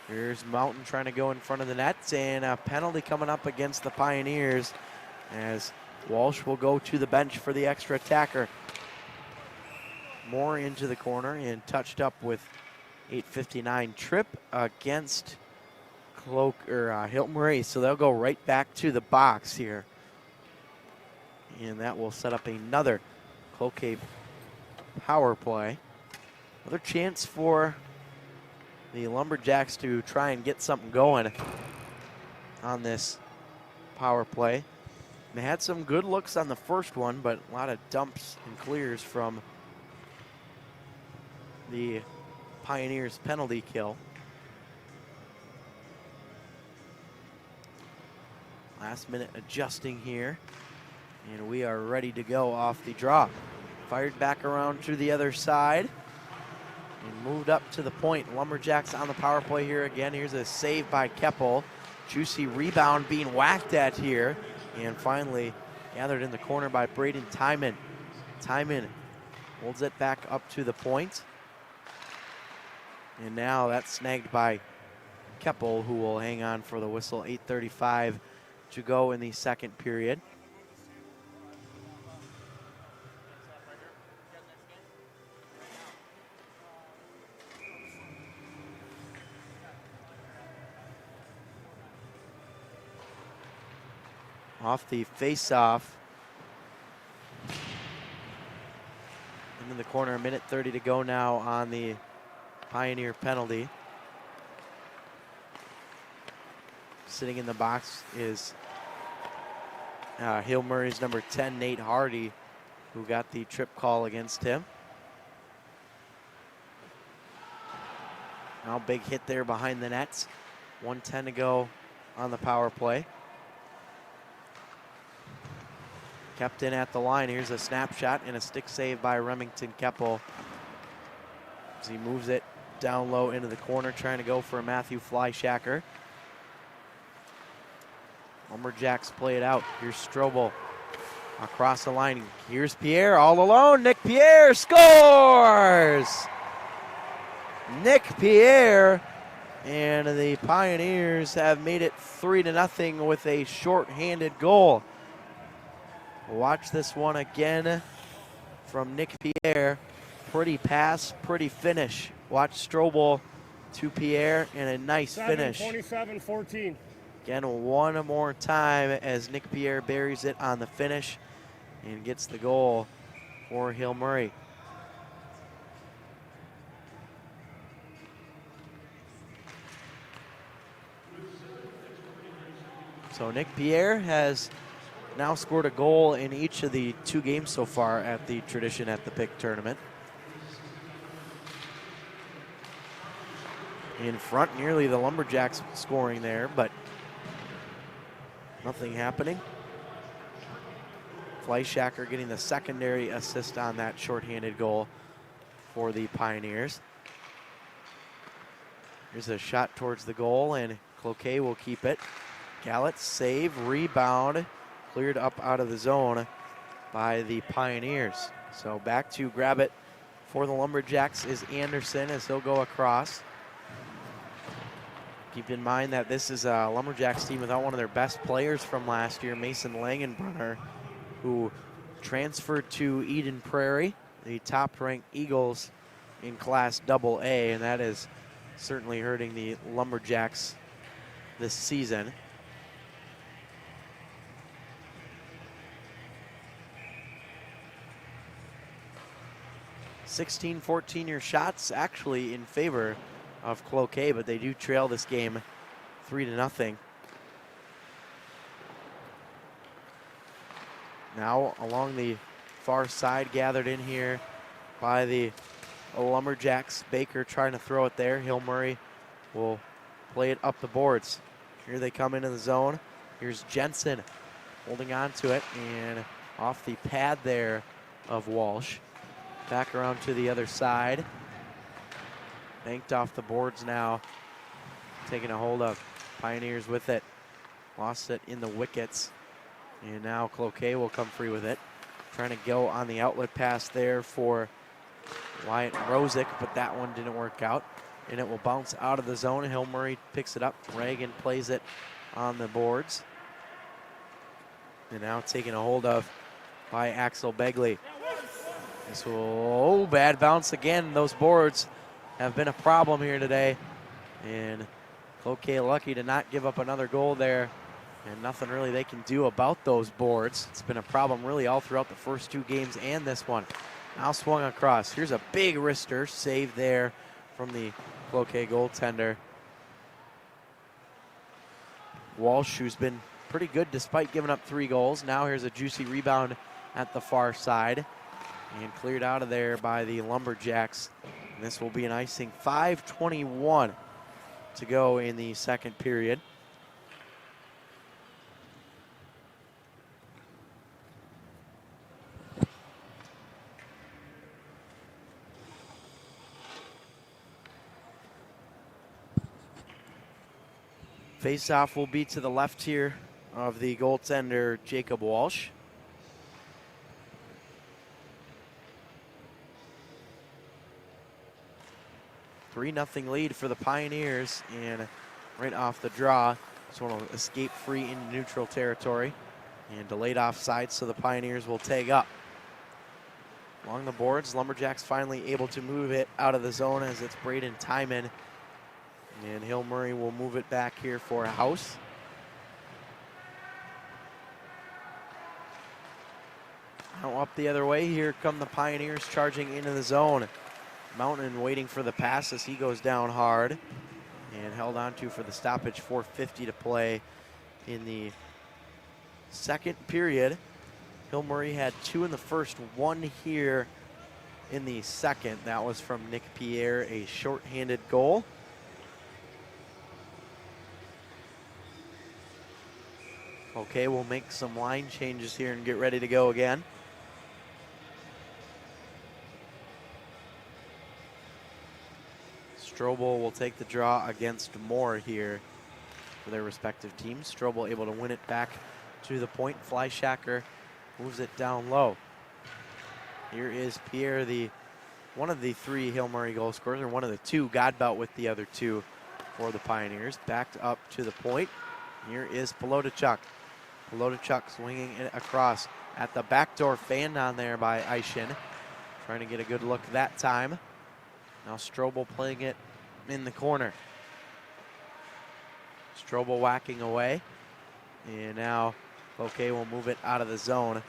Here's Mountain trying to go in front of the net, and a penalty coming up against the Pioneers as Walsh will go to the bench for the extra attacker. Moore into the corner and touched up with 8:59 trip against Hilton Murray. So they'll go right back to the box here. And that will set up another Cloquet power play. Another chance for the Lumberjacks to try and get something going on this power play. They had some good looks on the first one, but a lot of dumps and clears from the Pioneers penalty kill. Last minute adjusting here, and we are ready to go off the draw. Fired back around to the other side and moved up to the point. Lumberjacks on the power play here again. Here's a save by Keppel. Juicy rebound being whacked at here, and finally gathered in the corner by Braden Timon. Timon holds it back up to the point. And now that's snagged by Keppel, who will hang on for the whistle. 8:35 to go in the second period. Off the face-off. Into the corner, a minute 30 to go now on the Pioneer penalty. Sitting in the box is Hill Murray's number 10, Nate Hardy, who got the trip call against him. Now big hit there behind the nets. 1:10 to go on the power play. Kept in at the line. Here's a snapshot and a stick save by Remington Keppel as he moves it down low into the corner, trying to go for a Matthew Fleischacker. Lumberjacks play it out. Here's Strobel across the line. Here's Pierre all alone. Nick Pierre scores! Nick Pierre, and the Pioneers have made it 3-0 with a short-handed goal. Watch this one again from Nick Pierre. Pretty pass, pretty finish. Watch Strobel to Pierre, and a nice finish. 27-14. Again, one more time as Nick Pierre buries it on the finish and gets the goal for Hill Murray. So Nick Pierre has now scored a goal in each of the 2 games so far at the Tradition at the PIC Tournament. In front, nearly the Lumberjacks scoring there, but nothing happening. Fleischacker getting the secondary assist on that shorthanded goal for the Pioneers. Here's a shot towards the goal, and Cloquet will keep it. Gallett's save, rebound, cleared up out of the zone by the Pioneers. So back to grab it for the Lumberjacks is Anderson as he'll go across. Keep in mind that this is a Lumberjacks team without one of their best players from last year, Mason Langenbrunner, who transferred to Eden Prairie, the top-ranked Eagles in Class AA, and that is certainly hurting the Lumberjacks this season. .14 shots actually in favor of Cloquet, but they do trail this game 3-0. Now along the far side, gathered in here by the Lumberjacks. Baker trying to throw it there. Hill Murray will play it up the boards. Here they come into the zone. Here's Jensen holding on to it, and off the pad there of Walsh. Back around to the other side. Banked off the boards now. Taking a hold of Pioneers with it. Lost it in the wickets. And now Cloquet will come free with it. Trying to go on the outlet pass there for Wyatt Rosick, but that one didn't work out. And it will bounce out of the zone. Hill Murray picks it up. Reagan plays it on the boards. And now taken a hold of by Axel Begley. This will, bad bounce again. Those boards have been a problem here today. And Cloquet lucky to not give up another goal there. And nothing really they can do about those boards. It's been a problem really all throughout the first 2 games and this one. Now swung across. Here's a big wrister save there from the Cloquet goaltender. Walsh, who's been pretty good despite giving up 3 goals. Now here's a juicy rebound at the far side. And cleared out of there by the Lumberjacks. And this will be an icing. 5:21 to go in the second period. Face-off will be to the left here of the goaltender, Jacob Walsh. Three 0 lead for the Pioneers, and right off the draw, this one will escape free into neutral territory and delayed offside, so the Pioneers will tag up. Along the boards, Lumberjacks finally able to move it out of the zone as it's Braden Timon. And Hill Murray will move it back here for a house. Now up the other way, here come the Pioneers charging into the zone. Mountain waiting for the pass as he goes down hard. And held on to for the stoppage, 4:50 to play in the second period. Hill Murray had 2 in the first, 1 here in the second. That was from Nick Pierre, a shorthanded goal. Okay, we'll make some line changes here and get ready to go again. Strobel will take the draw against Moore here for their respective teams. Strobel able to win it back to the point. Fleischacker moves it down low. Here is Pierre, one of the 3 Hill Murray goal scorers, or one of the 2. Godbout with the other 2 for the Pioneers. Backed up to the point. Here is Pelotachuk. Pelotachuk swinging it across at the back door, fanned on there by Eischen. Trying to get a good look that time. Now Strobel playing it in the corner. Strobel whacking away. And now Cloquet will move it out of the zone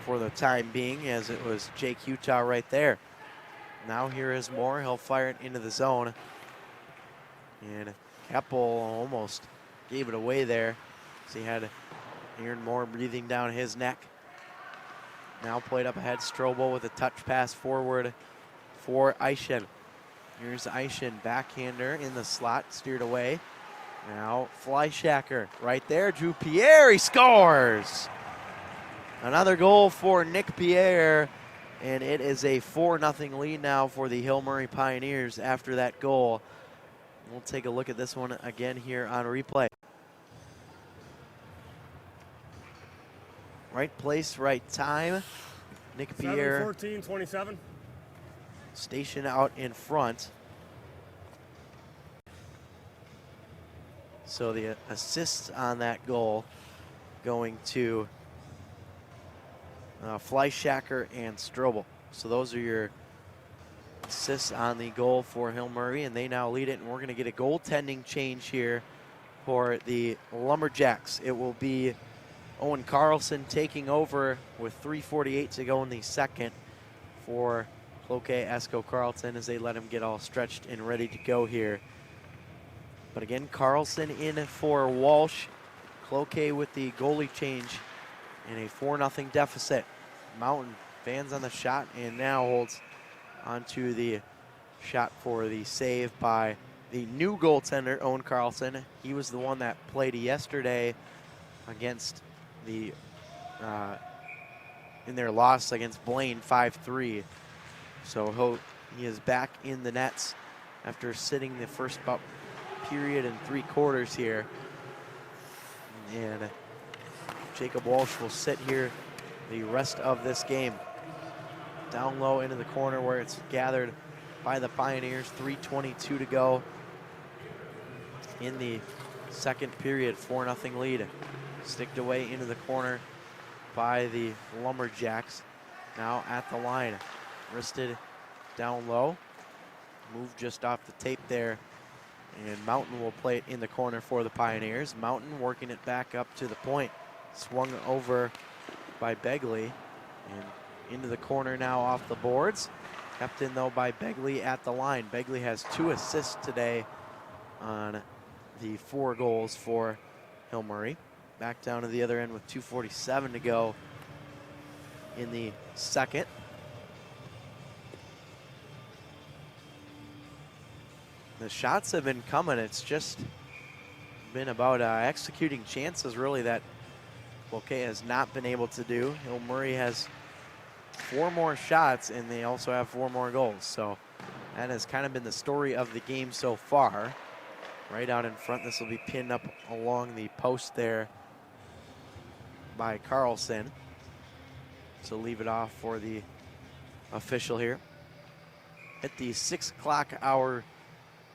for the time being, as it was Jake Utah right there. Now here is Moore. He'll fire it into the zone. And Keppel almost gave it away there, as he had Aaron Moore breathing down his neck. Now played up ahead, Strobel with a touch pass forward for Eischen. Here's Eischen, backhander in the slot, steered away. Now Fleischacker right there, Drew Pierre, he scores! Another goal for Nick Pierre, and it is a 4-0 lead now for the Hill Murray Pioneers after that goal. We'll take a look at this one again here on replay. Right place, right time. Nick Pierre 7-14-27. stationed out in front. So the assists on that goal going to Fleischacker and Strobel. So those are your assists on the goal for Hill Murray, and they now lead it, and we're going to get a goaltending change here for the Lumberjacks. It will be Owen Carlson taking over with 3:48 to go in the second for Cloquet-Esko-Carlton, as they let him get all stretched and ready to go here. But again, Carlson in for Walsh. Cloquet with the goalie change in a 4-0 deficit. Mountain fans on the shot and now holds onto the shot for the save by the new goaltender, Owen Carlson. He was the one that played yesterday against the in their loss against Blaine 5-3. So he is back in the nets after sitting the first period and 3 quarters here. And Jacob Walsh will sit here the rest of this game. Down low into the corner where it's gathered by the Pioneers. 3:22 to go in the second period. 4-0 lead. Sticked away into the corner by the Lumberjacks. Now at the line. Wristed down low. Moved just off the tape there. And Mountain will play it in the corner for the Pioneers. Mountain working it back up to the point. Swung over by Begley. And into the corner now off the boards. Kept in though by Begley at the line. Begley has 2 assists today on the 4 goals for Hill Murray. Back down to the other end with 2:47 to go in the second. The shots have been coming. It's just been about executing chances really that Cloquet has not been able to do. Hill Murray has 4 more shots and they also have 4 more goals. So that has kind of been the story of the game so far. Right out in front, this will be pinned up along the post there by Carlson. So leave it off for the official here. At the 6 o'clock hour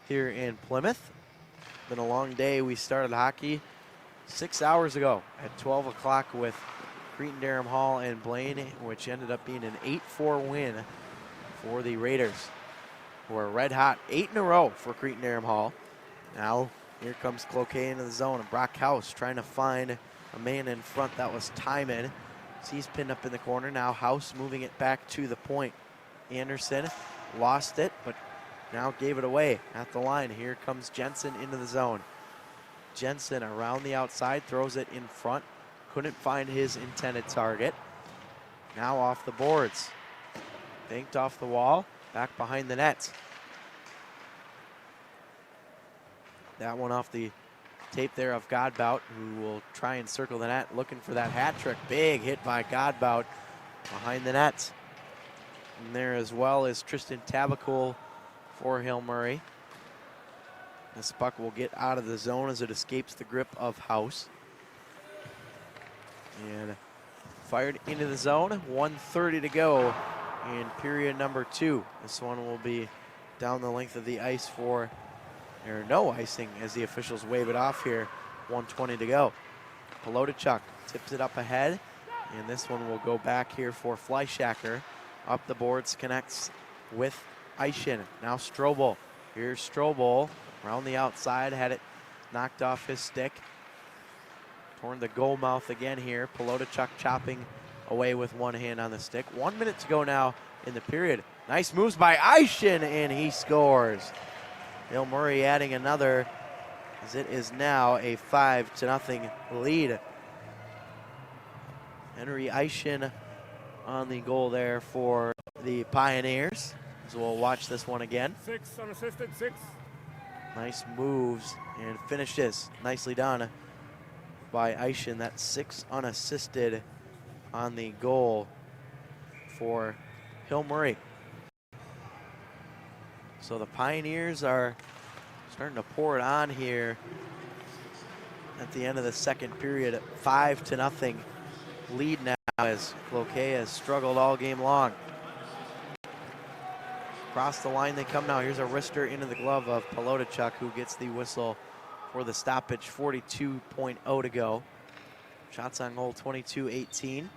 here in Plymouth. Been a long day. We started hockey 6 hours ago at 12 o'clock with Cretin-Derham Hall and Blaine, which ended up being an 8-4 win for the Raiders, who are red hot. 8 in a row for Cretin-Derham Hall. Now here comes Cloquet into the zone, and Brock House trying to find a man in front. That was Timon. He's pinned up in the corner. Now House moving it back to the point. Anderson lost it, but now gave it away at the line. Here comes Jensen into the zone. Jensen around the outside, throws it in front. Couldn't find his intended target. Now off the boards. Banked off the wall, back behind the net. That one off the tape there of Godbout, who will try and circle the net, looking for that hat trick. Big hit by Godbout behind the net. And there as well is Tristan Tabacool for Hill Murray. This puck will get out of the zone as it escapes the grip of House. And fired into the zone. 1:30 to go in period number 2. This one will be down the length of the ice for, or no icing as the officials wave it off here. 1:20 to go. Polotachuk tips it up ahead. And this one will go back here for Fleischacker. Up the boards, connects with Eischen. Now Strobel. Here's Strobel around the outside, had it knocked off his stick. Torn the goal mouth again here. Polotachuk chopping away with one hand on the stick. 1 minute to go now in the period. Nice moves by Eischen, and he scores. Hill Murray adding another, as it is now a 5-0 lead. Henry Eischen on the goal there for the Pioneers. So we'll watch this one again. 6 unassisted, 6. Nice moves and finishes. Nicely done by Eischen. That's 6 unassisted on the goal for Hill Murray. So the Pioneers are starting to pour it on here at the end of the second period. 5-0 lead now as Cloquet has struggled all game long. Across the line they come now. Here's a wrister into the glove of Polotachuk, who gets the whistle for the stoppage. 42.0 to go. Shots on goal 22-18.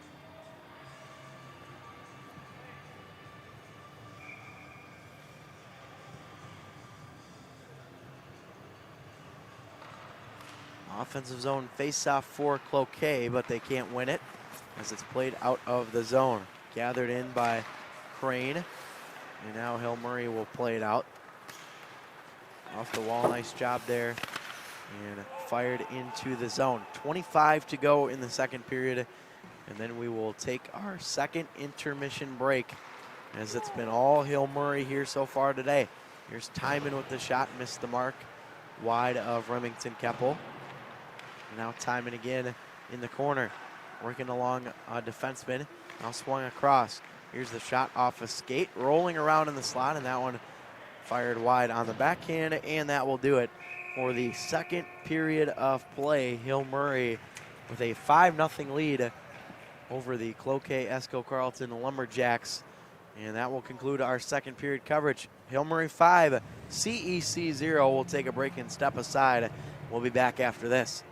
Offensive zone face-off for Cloquet, but they can't win it as it's played out of the zone. Gathered in by Crane. And now Hill Murray will play it out. Off the wall, nice job there. And fired into the zone. 25 to go in the second period. And then we will take our second intermission break, as it's been all Hill Murray here so far today. Here's Timon with the shot, missed the mark. Wide of Remington Keppel. Now Timon again in the corner. Working along a defenseman. Now swung across. Here's the shot off a skate, rolling around in the slot, and that one fired wide on the backhand, and that will do it for the second period of play. Hill Murray with a 5-0 lead over the Cloquet-Esko-Carlton Lumberjacks, and that will conclude our second period coverage. Hill Murray 5, CEC 0. We'll take a break and step aside. We'll be back after this.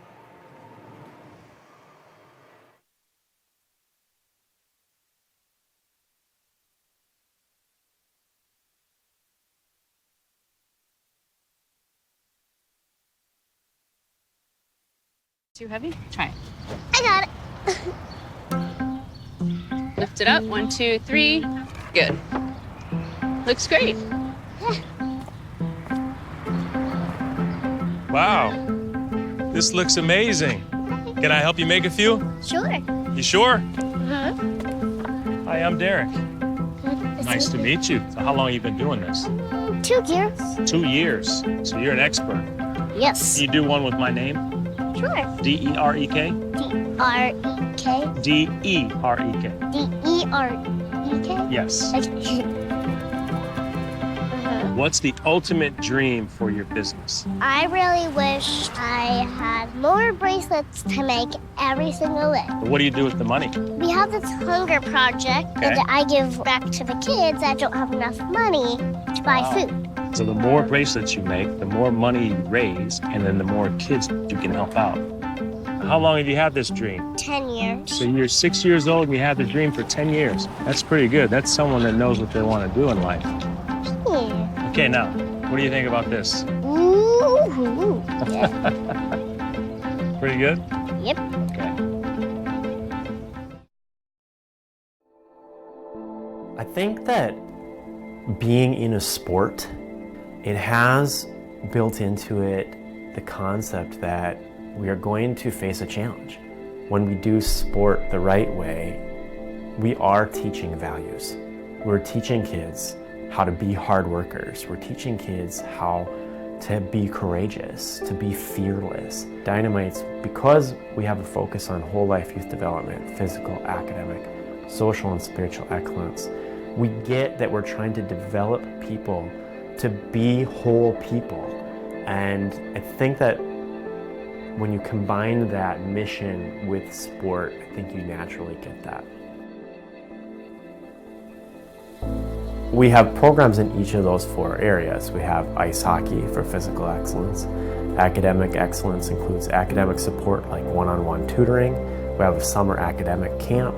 Too heavy? Try it. I got it. Lift it up. 1, 2, 3. Good. Looks great. Wow, this looks amazing. Can I help you make a few? Sure. You sure? Uh-huh. Hi, I'm Derek. Nice to meet you. So how long have you been doing this? 2 years. 2 years. So you're an expert. Yes. Can you do one with my name? Sure. D-E-R-E-K? D-R-E-K. D-E-R-E-K. D-E-R-E-K? Yes. Okay. What's the ultimate dream for your business? I really wish I had more bracelets to make every single day. What do you do with the money? We have this hunger project that I give back to the kids that don't have enough money to buy food. So the more bracelets you make, the more money you raise, and then the more kids you can help out. How long have you had this dream? 10 years. So you're 6 years old and you had the dream for 10 years. That's pretty good. That's someone that knows what they want to do in life. Yeah. Okay, now, what do you think about this? Ooh. Yeah. Pretty good? Yep. Okay. I think that being in a sport, it has built into it the concept that we are going to face a challenge. When we do sport the right way, we are teaching values. We're teaching kids how to be hard workers. We're teaching kids how to be courageous, to be fearless. Dynamites, because we have a focus on whole life youth development, physical, academic, social and spiritual excellence, we get that we're trying to develop people to be whole people. And I think that when you combine that mission with sport, I think you naturally get that. We have programs in each of those 4 areas. We have ice hockey for physical excellence. Academic excellence includes academic support like one-on-one tutoring. We have a summer academic camp.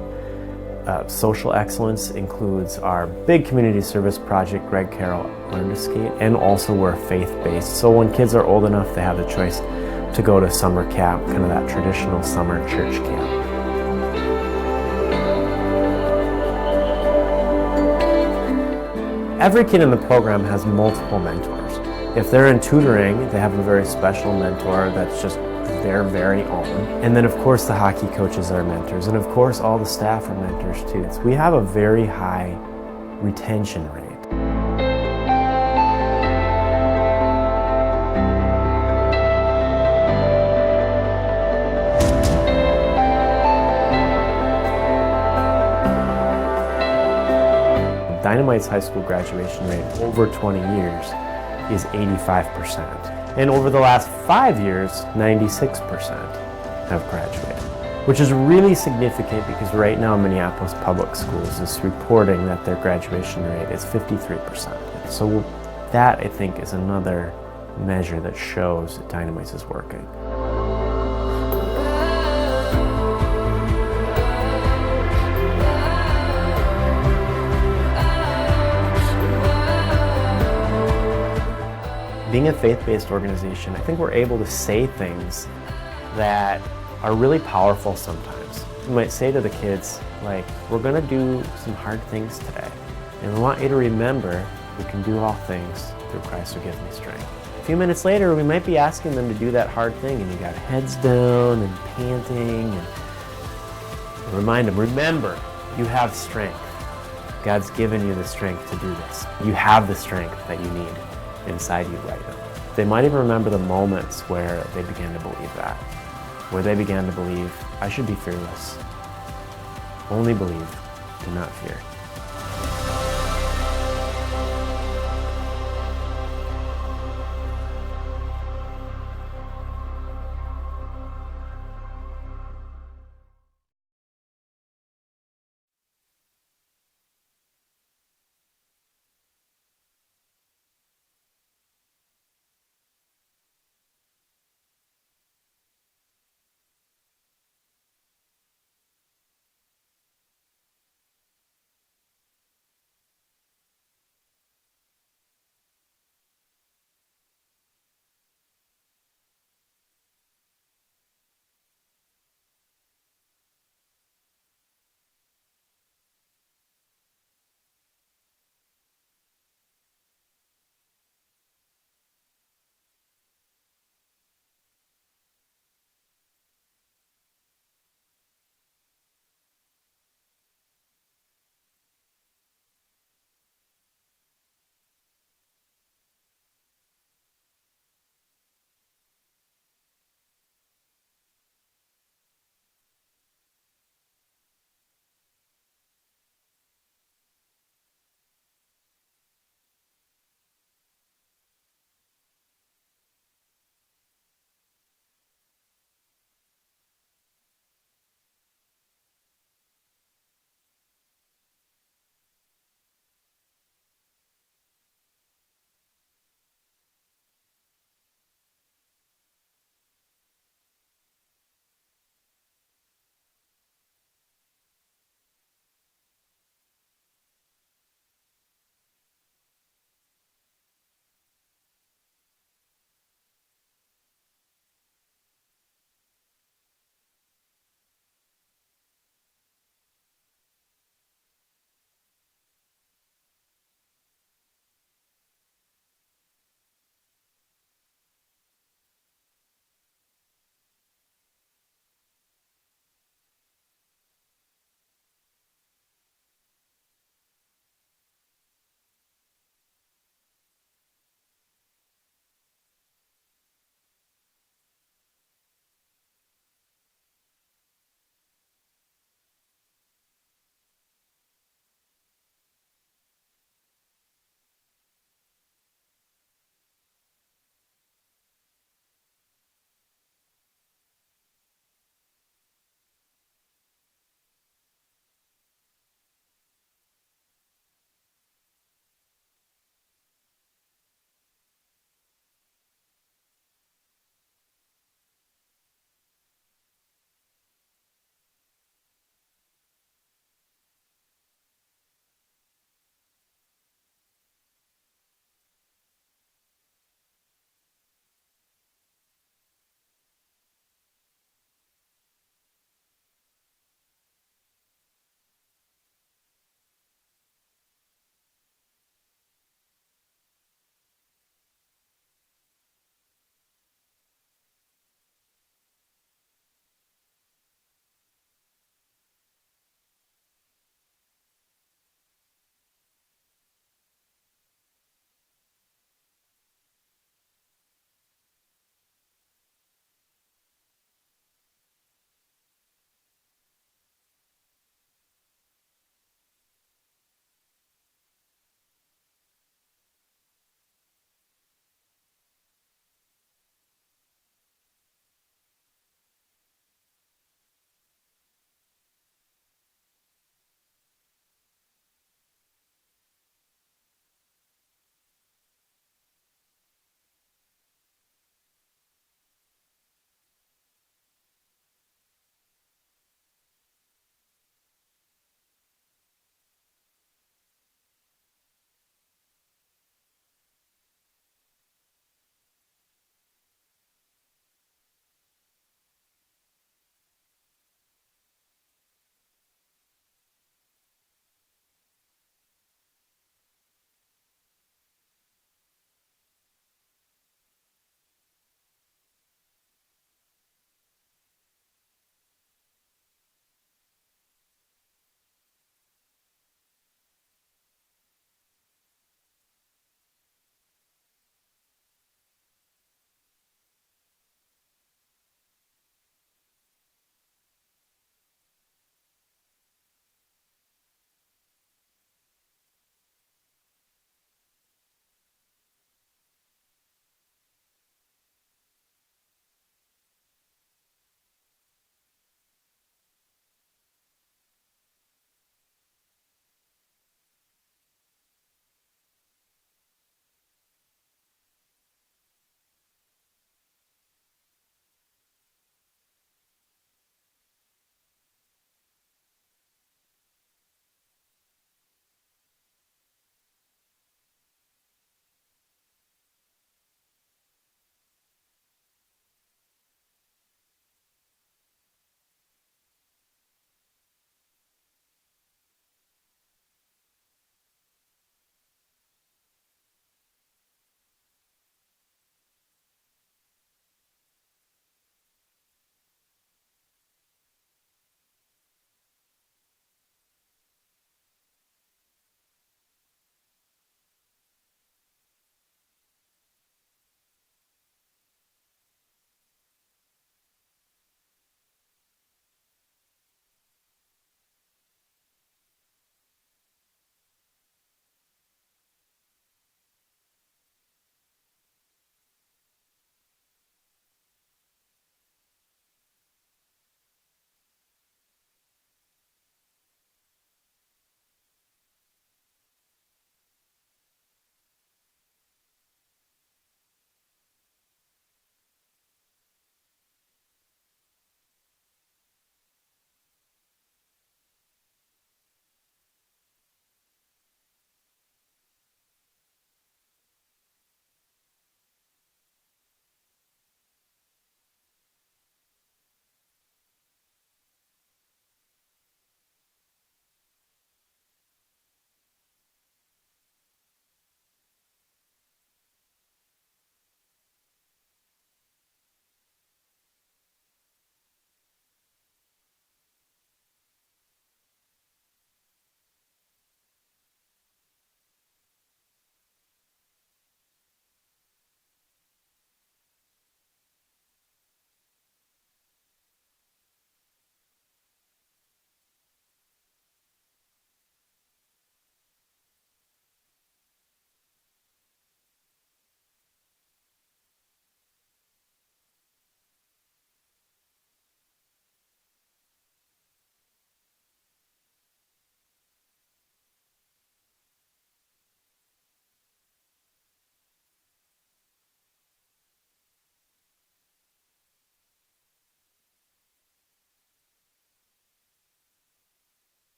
Social excellence includes our big community service project, Greg Carroll Learn to Skate, and also we're faith-based. So when kids are old enough, they have the choice to go to summer camp, kind of that traditional summer church camp. Every kid in the program has multiple mentors. If they're in tutoring, they have a very special mentor that's just their very own. And then of course the hockey coaches are mentors, and of course all the staff are mentors too. So we have a very high retention rate. Dynamite's high school graduation rate over 20 years is 85%. And over the last 5 years, 96% have graduated, which is really significant because right now Minneapolis Public Schools is reporting that their graduation rate is 53%. So that, I think, is another measure that shows that Dynamites is working. Being a faith-based organization, I think we're able to say things that are really powerful sometimes. We might say to the kids, like, we're gonna do some hard things today. And we want you to remember, we can do all things through Christ who gives me strength. A few minutes later, we might be asking them to do that hard thing and you got heads down and panting. And remind them, remember, you have strength. God's given you the strength to do this. You have the strength that you need inside you right now. They might even remember the moments where they began to believe that, where they began to believe, I should be fearless. Only believe, do not fear.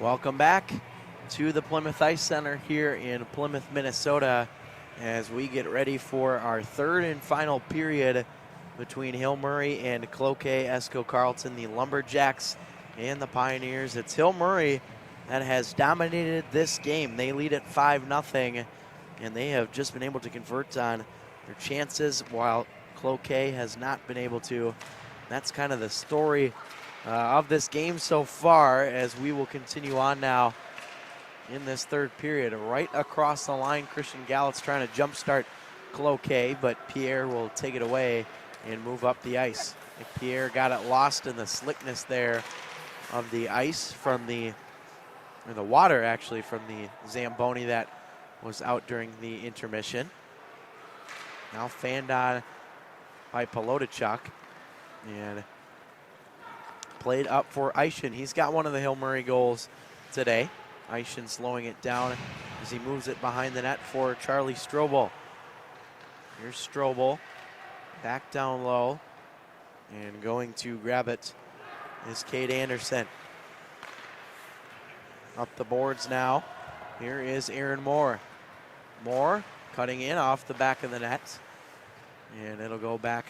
Welcome back to the Plymouth Ice Center here in Plymouth, Minnesota, as we get ready for our third and final period between Hill Murray and Cloquet-Esko-Carlton, the Lumberjacks and the Pioneers. It's Hill Murray that has dominated this game. They lead at 5-0, and they have just been able to convert on their chances while Cloquet has not been able to. That's kind of the story of this game so far, as we will continue on now in this third period. Right across the line, Christian Gallett's trying to jumpstart Cloquet, but Pierre will take it away and move up the ice. Pierre got it lost in the slickness there of the ice from the water, actually, from the Zamboni that was out during the intermission. Now fanned on by Polotachuk and played up for Eischen. He's got one of the Hill Murray goals today. Eischen slowing it down as he moves it behind the net for Charlie Strobel. Here's Strobel, back down low, and going to grab it is Cade Anderson. Up the boards now. Here is Aaron Moore. Moore cutting in off the back of the net, and it'll go back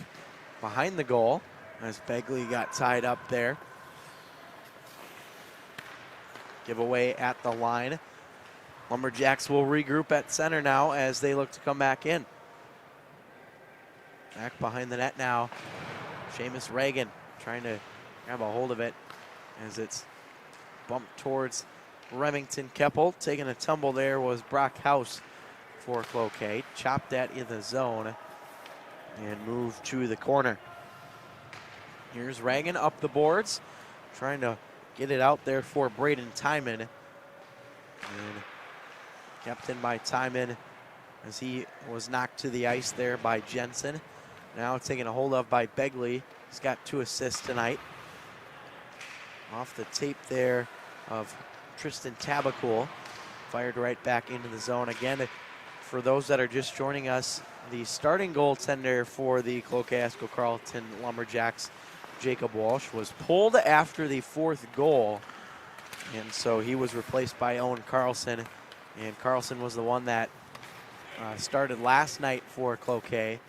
behind the goal as Begley got tied up there. Giveaway at the line. Lumberjacks will regroup at center now as they look to come back in. Back behind the net now. Seamus Reagan trying to grab a hold of it as it's bumped towards Remington Keppel. Taking a tumble there was Brock House for Cloquet. Chopped that in the zone and moved to the corner. Here's Reagan up the boards, trying to get it out there for Braden Timon. And kept in by Timon as he was knocked to the ice there by Jensen. Now taken a hold of by Begley. He's got 2 assists tonight. Off the tape there of Tristan Tabacool. Fired right back into the zone. Again, for those that are just joining us, the starting goaltender for the Cloquet-Esko-Carlton Lumberjacks, Jacob Walsh, was pulled after the 4th goal, and so he was replaced by Owen Carlson, and Carlson was the one that started last night for Cloquet,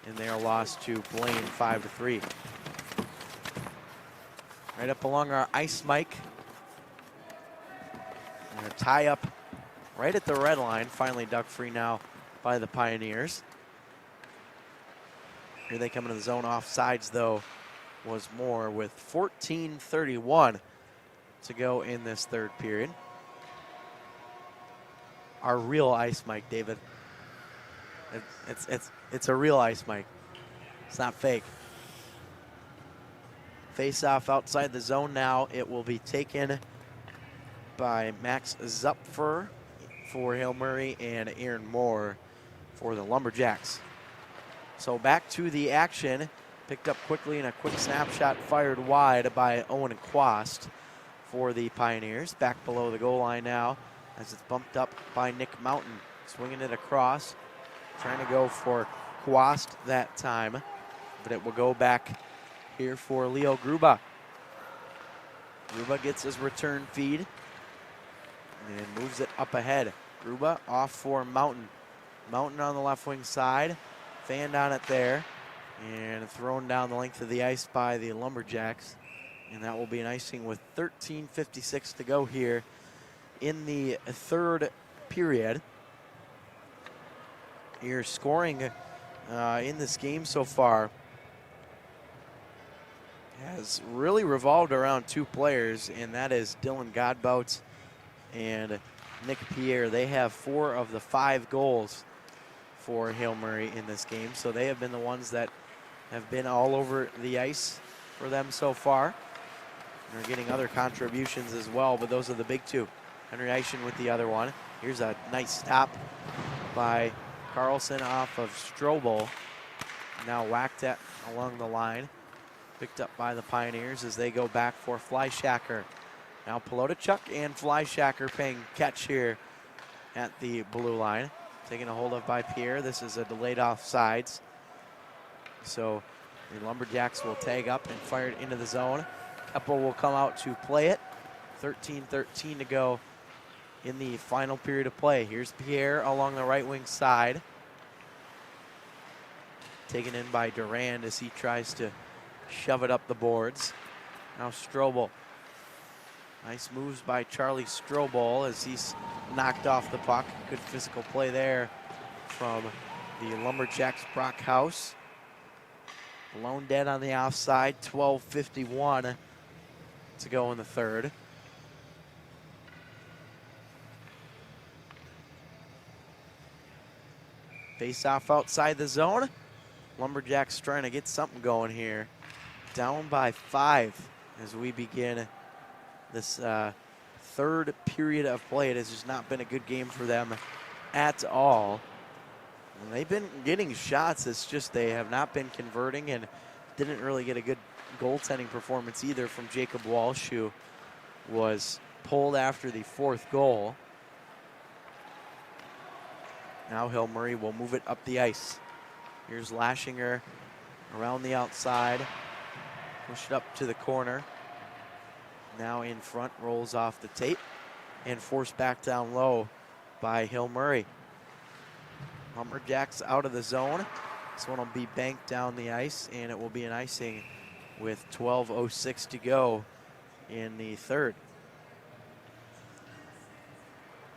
and they are lost to Blaine 5-3. Right up along our ice mic, and a tie up right at the red line, finally duck free now by the Pioneers. Here they come into the zone. Offsides though was Moore with 14:31 to go in this third period. Our real ice mic, David. It's a real ice mic. It's not fake. Face off outside the zone now. It will be taken by Max Zupfer for Hill Murray and Aaron Moore for the Lumberjacks. So back to the action. Picked up quickly in a quick snapshot, fired wide by Owen Quast for the Pioneers. Back below the goal line now as it's bumped up by Nick Mountain. Swinging it across, trying to go for Quast that time, but it will go back here for Leo Gruba. Gruba gets his return feed and moves it up ahead. Gruba off for Mountain. Mountain on the left wing side, fanned on it there, and thrown down the length of the ice by the Lumberjacks. And that will be an icing with 13:56 to go here in the third period. Your scoring in this game so far has really revolved around 2 players, and that is Dylan Godbout and Nick Pierre. They have 4 of the 5 goals for Hill Murray in this game, so they have been the ones that have been all over the ice for them so far. They're getting other contributions as well, but those are the big 2. Henry Eischen with the other one. Here's a nice stop by Carlson off of Strobel. Now whacked at along the line. Picked up by the Pioneers as they go back for Fleischacker. Now Polotachuk and Fleischacker paying catch here at the blue line. Taken a hold of by Pierre. This is a delayed offsides. So the Lumberjacks will tag up and fire it into the zone. Keppel will come out to play it 13-13 to go in the final period of play. Here's Pierre along the right wing side. Taken in by Durand as he tries to shove it up the boards. Now Strobel. Nice moves by Charlie Strobel as he's knocked off the puck. Good physical play there from the Lumberjacks Brockhouse. Blown dead on the offside, 12:51 to go in the third. Face off outside the zone. Lumberjacks trying to get something going here. Down by 5 as we begin this third period of play. It has just not been a good game for them at all. And they've been getting shots, it's just they have not been converting and didn't really get a good goaltending performance either from Jacob Walsh, who was pulled after the 4th goal. Now Hill Murray will move it up the ice. Here's Lashinger around the outside. Push it up to the corner. Now in front, rolls off the tape and forced back down low by Hill Murray. Lumberjacks out of the zone. This one will be banked down the ice, and it will be an icing with 12:06 to go in the third.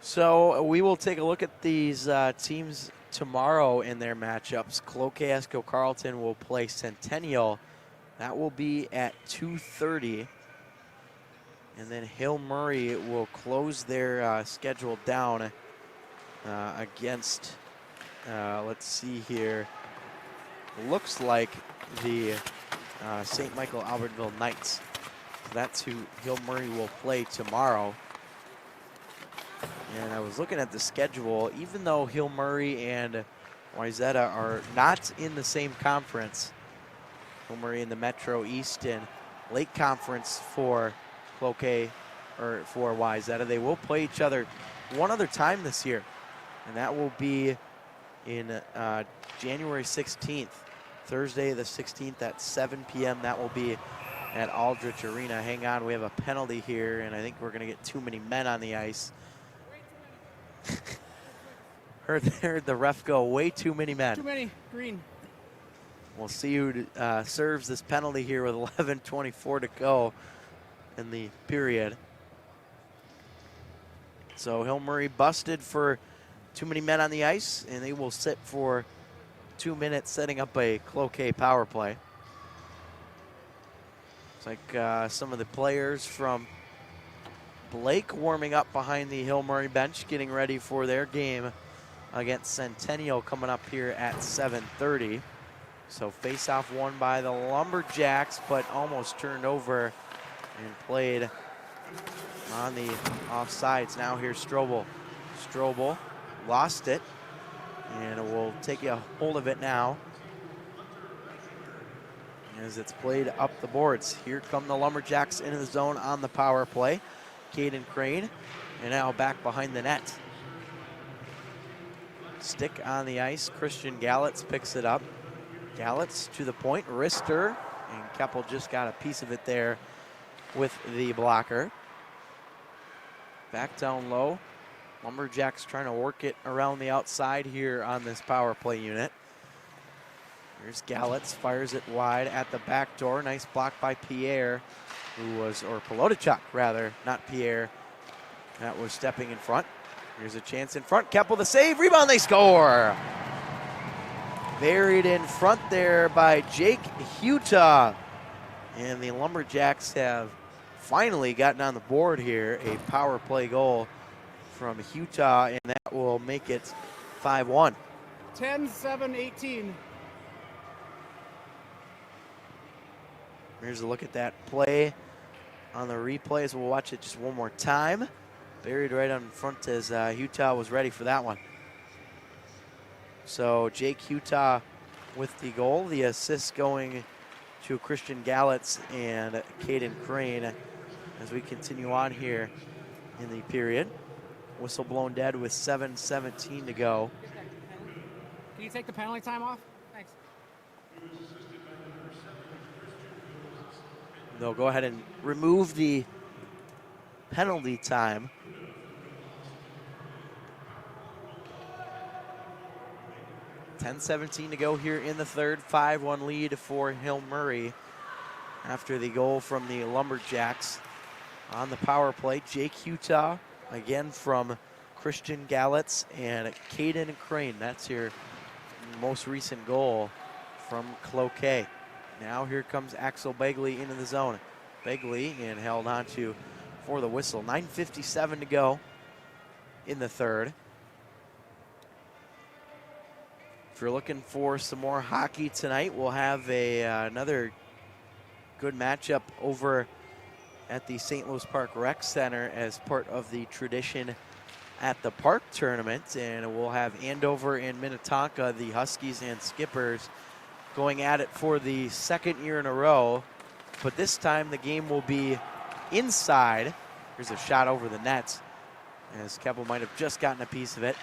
So we will take a look at these teams tomorrow in their matchups. Cloquet-Esko-Carlton will play Centennial. That will be at 2:30. And then Hill Murray will close their schedule down against, let's see here, looks like the St. Michael Albertville Knights. So that's who Hill Murray will play tomorrow. And I was looking at the schedule, even though Hill Murray and Wayzata are not in the same conference, Hill Murray in the Metro East and Lake Conference for Cloquet, or for Wayzata, they will play each other one other time this year, and that will be in January 16th, Thursday the 16th at 7 p.m. That will be at Aldrich Arena. Hang on, we have a penalty here, and I think we're going to get too many men on the ice. heard the ref go, way too many men. Too many, green. We'll see who serves this penalty here with 11:24 to go in the period. So Hill Murray busted for too many men on the ice, and they will sit for 2 minutes setting up a Cloquet power play. It's like some of the players from Blake warming up behind the Hill Murray bench, getting ready for their game against Centennial coming up here at 7:30. So face-off won by the Lumberjacks, but almost turned over and played on the offsides. Now here's Strobel. Strobel lost it, and will take a hold of it now as it's played up the boards. Here come the Lumberjacks into the zone on the power play. Caden Crane, and now back behind the net. Stick on the ice, Christian Gallitz picks it up. Gallitz to the point, wrister, and Keppel just got a piece of it there with the blocker. Back down low. Lumberjacks trying to work it around the outside here on this power play unit. Here's Gallitz, fires it wide at the back door. Nice block by Pierre, who was, or Polotachuk rather, not Pierre, that was stepping in front. Here's a chance in front. Keppel the save, rebound, they score! Buried in front there by Jake Huta. And the Lumberjacks have finally gotten on the board here. A power play goal from Huta, and that will make it 5-1. 10-7-18. Here's a look at that play on the replays. We'll watch it just one more time. Buried right on front as Huta was ready for that one. So Jake Huta with the goal. The assist going to Christian Gallitz and Caden Crane as we continue on here in the period. Whistle blown dead with 7:17 to go. Can you take the penalty time off? Thanks. They'll go ahead and remove the penalty time. .17 to go here in the third. 5-1 lead for Hill Murray after the goal from the Lumberjacks. On the power play, Jake Utah, again from Christian Gallitz and Caden Crane. That's your most recent goal from Cloquet. Now here comes Axel Begley into the zone. Begley and held on to for the whistle. 9:57 to go in the third. If you're looking for some more hockey tonight, we'll have another good matchup over at the St. Louis Park Rec Center as part of the Tradition at the Park tournament. And we'll have Andover and Minnetonka, the Huskies and Skippers, going at it for the second year in a row. But this time the game will be inside. Here's a shot over the nets, as Keppel might have just gotten a piece of it.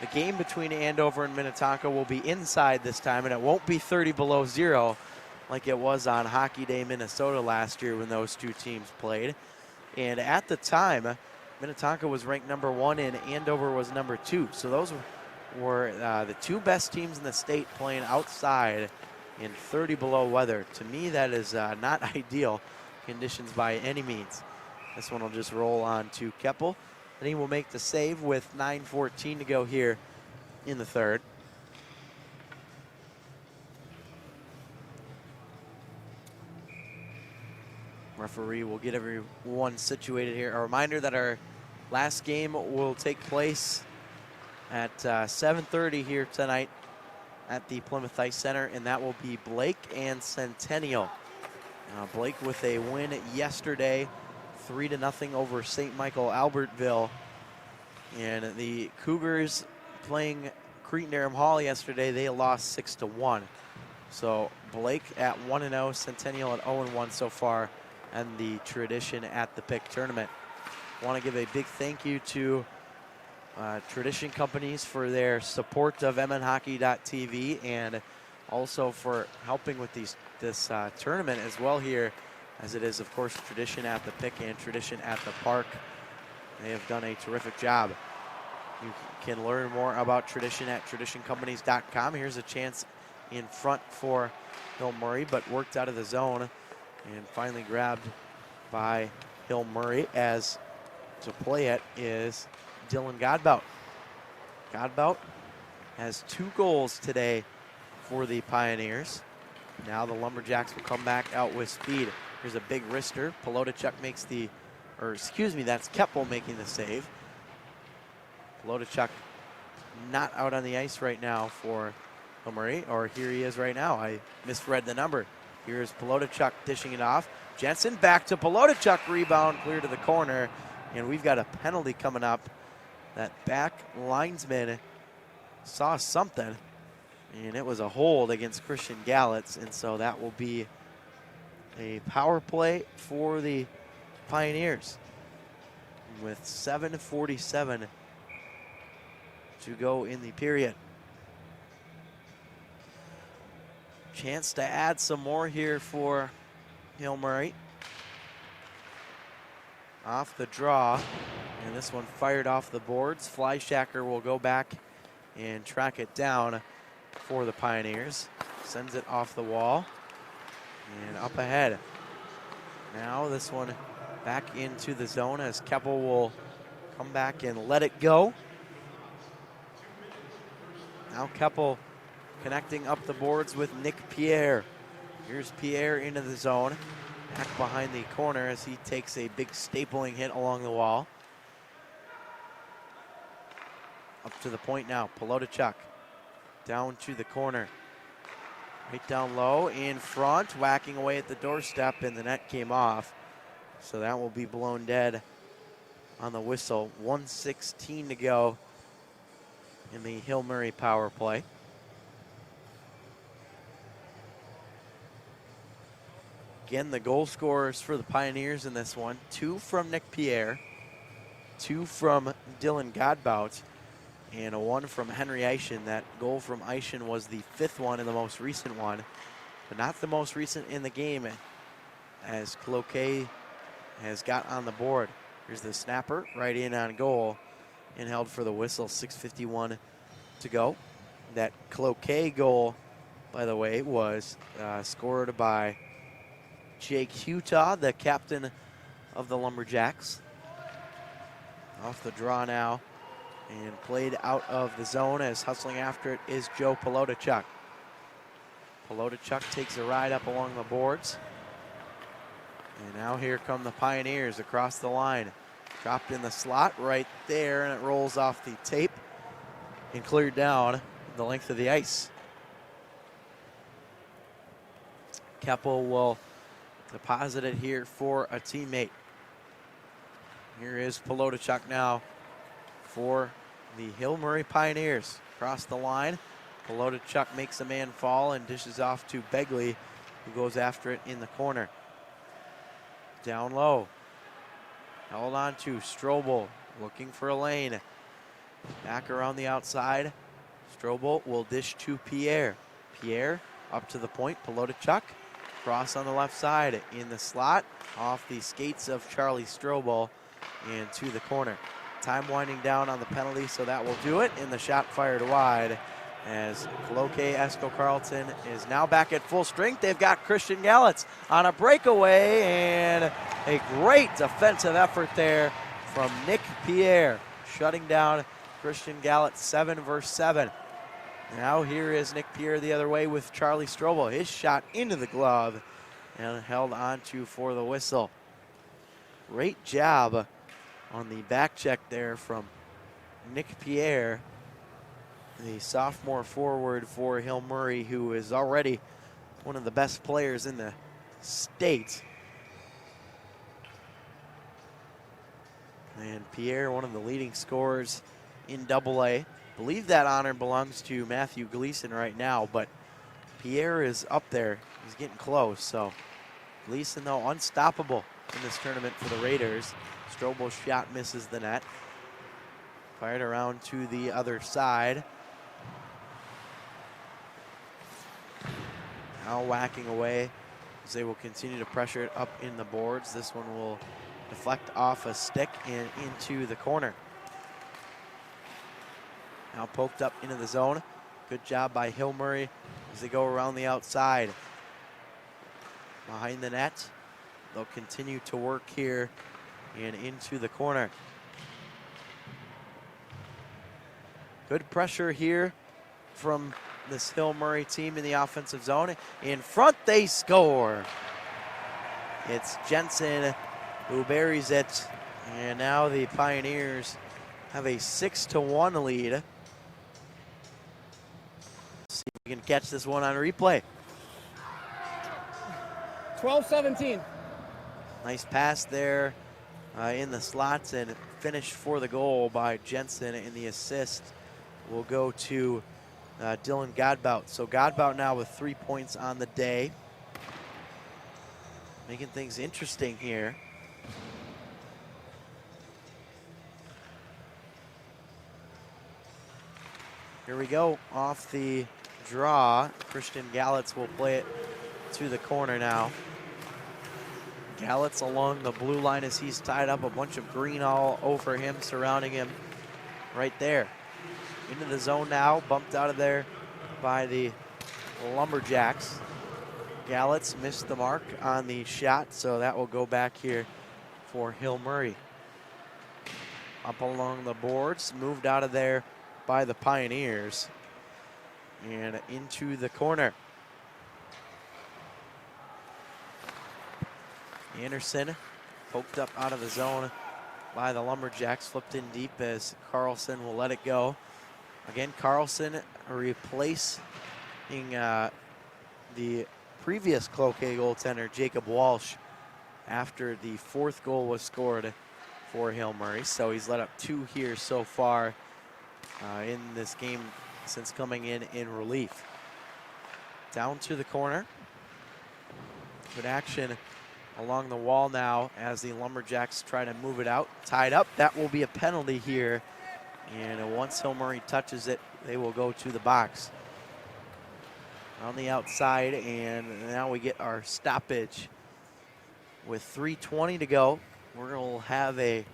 The game between Andover and Minnetonka will be inside this time, and it won't be 30 below zero like it was on Hockey Day Minnesota last year when those two teams played. And at the time, Minnetonka was ranked number 1 and Andover was number 2. So those were the two best teams in the state playing outside in 30 below weather. To me, that is not ideal conditions by any means. This one will just roll on to Keppel, and he will make the save with 9:14 to go here in the third. Referee will get everyone situated here. A reminder that our last game will take place at 7:30 here tonight at the Plymouth Ice Center, and that will be Blake and Centennial. Blake with a win yesterday, 3-0 over St. Michael Albertville. And the Cougars playing Cretin-Derham Hall yesterday, they lost 6-1. So Blake at 1-0, Centennial at 0-1 so far, and the Tradition at the PIC Tournament. Want to give a big thank you to Tradition Companies for their support of MNHockey.tv and also for helping with this tournament as well here, as it is, of course, Tradition at the PIC and Tradition at the Park. They have done a terrific job. You can learn more about Tradition at traditioncompanies.com. Here's a chance in front for Hill Murray, but worked out of the zone and finally grabbed by Hill Murray, as to play it is Dylan Godbout. Godbout has 2 goals today for the Pioneers. Now the Lumberjacks will come back out with speed. Here's a big wrister. Polotachuk makes that's Keppel making the save. Polotachuk not out on the ice right now for Hill Murray, or here he is right now. I misread the number. Here's Polotachuk dishing it off. Jensen back to Polotachuk, rebound clear to the corner, and we've got a penalty coming up. That back linesman saw something, and it was a hold against Christian Gallitz, and so that will be a power play for the Pioneers with 7:47 to go in the period. Chance to add some more here for Hill Murray. Off the draw, and this one fired off the boards. Fleischacker will go back and track it down for the Pioneers. Sends it off the wall and up ahead. Now this one back into the zone as Keppel will come back and let it go. Now Keppel connecting up the boards with Nick Pierre. Here's Pierre into the zone, back behind the corner as he takes a big stapling hit along the wall. Up to the point now, Polotachuk down to the corner. Right down low, in front, whacking away at the doorstep, and the net came off. So that will be blown dead on the whistle. 1:16 to go in the Hill Murray power play. Again, the goal scorers for the Pioneers in this one: 2 from Nick Pierre, 2 from Dylan Godbout, and 1 from Henry Eischen. That goal from Eischen was the 5th one and the most recent one, but not the most recent in the game, as Cloquet has got on the board. Here's the snapper, right in on goal, and held for the whistle. 6:51 to go. That Cloquet goal, by the way, was scored by Jake Utah, the captain of the Lumberjacks. Off the draw now, and played out of the zone as hustling after it is Joe Polotachuk. Polotachuk takes a ride up along the boards. And now here come the Pioneers across the line. Dropped in the slot right there, and it rolls off the tape and cleared down the length of the ice. Keppel will deposit it here for a teammate. Here is Polotachuk now for the Hill Murray Pioneers. Across the line, Polotachuk makes a man fall and dishes off to Begley, who goes after it in the corner. Down low. Held on to Strobel, looking for a lane. Back around the outside. Strobel will dish to Pierre. Pierre up to the point. Polotachuk cross on the left side in the slot, off the skates of Charlie Strobel and to the corner. Time winding down on the penalty, so that will do it. And the shot fired wide as Cloquet-Esko-Carlton is now back at full strength. They've got Christian Gallitz on a breakaway, and a great defensive effort there from Nick Pierre, shutting down Christian Gallitz 7 versus 7. Now here is Nick Pierre the other way with Charlie Strobel. His shot into the glove and held onto for the whistle. Great job on the back check there from Nick Pierre, the sophomore forward for Hill Murray, who is already one of the best players in the state. And Pierre, one of the leading scorers in AA. Believe that honor belongs to Matthew Gleason right now, but Pierre is up there. He's getting close, so Gleason, though, unstoppable in this tournament for the Raiders. Strobel's shot misses the net. Fired around to the other side. Now whacking away as they will continue to pressure it up in the boards. This one will deflect off a stick and into the corner. Now poked up into the zone. Good job by Hill Murray as they go around the outside. Behind the net. They'll continue to work here and into the corner. Good pressure here from this Hill Murray team in the offensive zone. In front, they score. It's Jensen who buries it. And now the Pioneers have a 6-1 lead. See if we can catch this one on replay. 12-17. Nice pass there in the slots and finished for the goal by Jensen, and the assist will go to Dylan Godbout. So Godbout now with 3 points on the day. Making things interesting here. Here we go, off the draw. Christian Gallitz will play it to the corner now. Gallitz along the blue line as he's tied up, a bunch of green all over him, surrounding him right there. Into the zone now, bumped out of there by the Lumberjacks. Gallitz missed the mark on the shot, so that will go back here for Hill Murray. Up along the boards, moved out of there by the Pioneers and into the corner. Anderson poked up out of the zone by the Lumberjacks, flipped in deep as Carlson will let it go. Again, Carlson replacing the previous Cloquet goaltender, Jacob Walsh, after the fourth goal was scored for Hill Murray. So he's let up 2 here so far in this game since coming in relief. Down to the corner. Good action along the wall now as the Lumberjacks try to move it out. Tied up, that will be a penalty here. And once Hill Murray touches it, they will go to the box. On the outside, and now we get our stoppage with 3:20 to go we're going to have a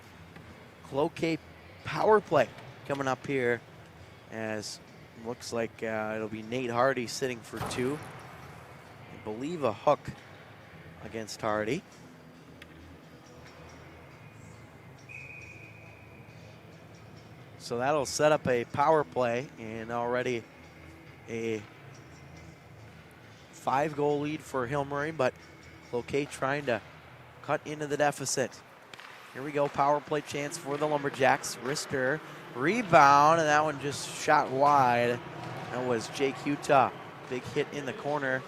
Cloquet power play coming up here, as looks like it'll be Nate Hardy sitting for 2. I believe a hook against Hardy. So that'll set up a power play, and already a 5-goal lead for Hill Murray, but Cloquet trying to cut into the deficit. Here we go, power play chance for the Lumberjacks. Wrister, rebound, and that one just shot wide. That was Jake Utah. Big hit in the corner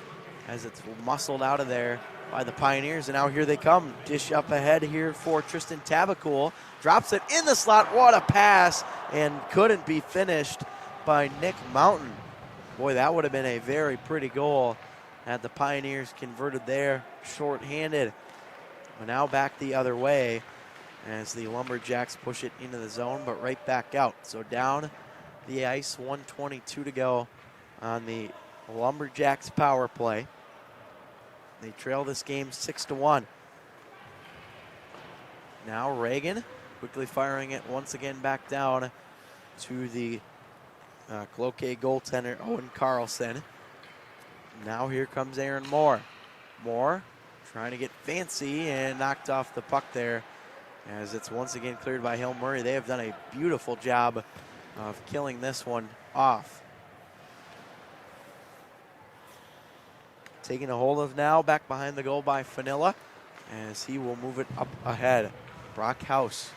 as it's muscled out of there by the Pioneers, and now here they come. Dish up ahead here for Tristan Tabacool. Drops it in the slot. What a pass, and couldn't be finished by Nick Mountain. Boy, that would have been a very pretty goal had the Pioneers converted there short-handed. But now back the other way as the Lumberjacks push it into the zone, but right back out. So down the ice, 1:22 to go on the Lumberjacks power play. They trail this game 6-1. Now Reagan quickly firing it once again back down to the Cloquet goaltender Owen Carlson. Now here comes Aaron Moore. Moore trying to get fancy and knocked off the puck there as it's once again cleared by Hill Murray. They have done a beautiful job of killing this one off. Taking a hold of now, back behind the goal by Fanilla as he will move it up ahead. Brock House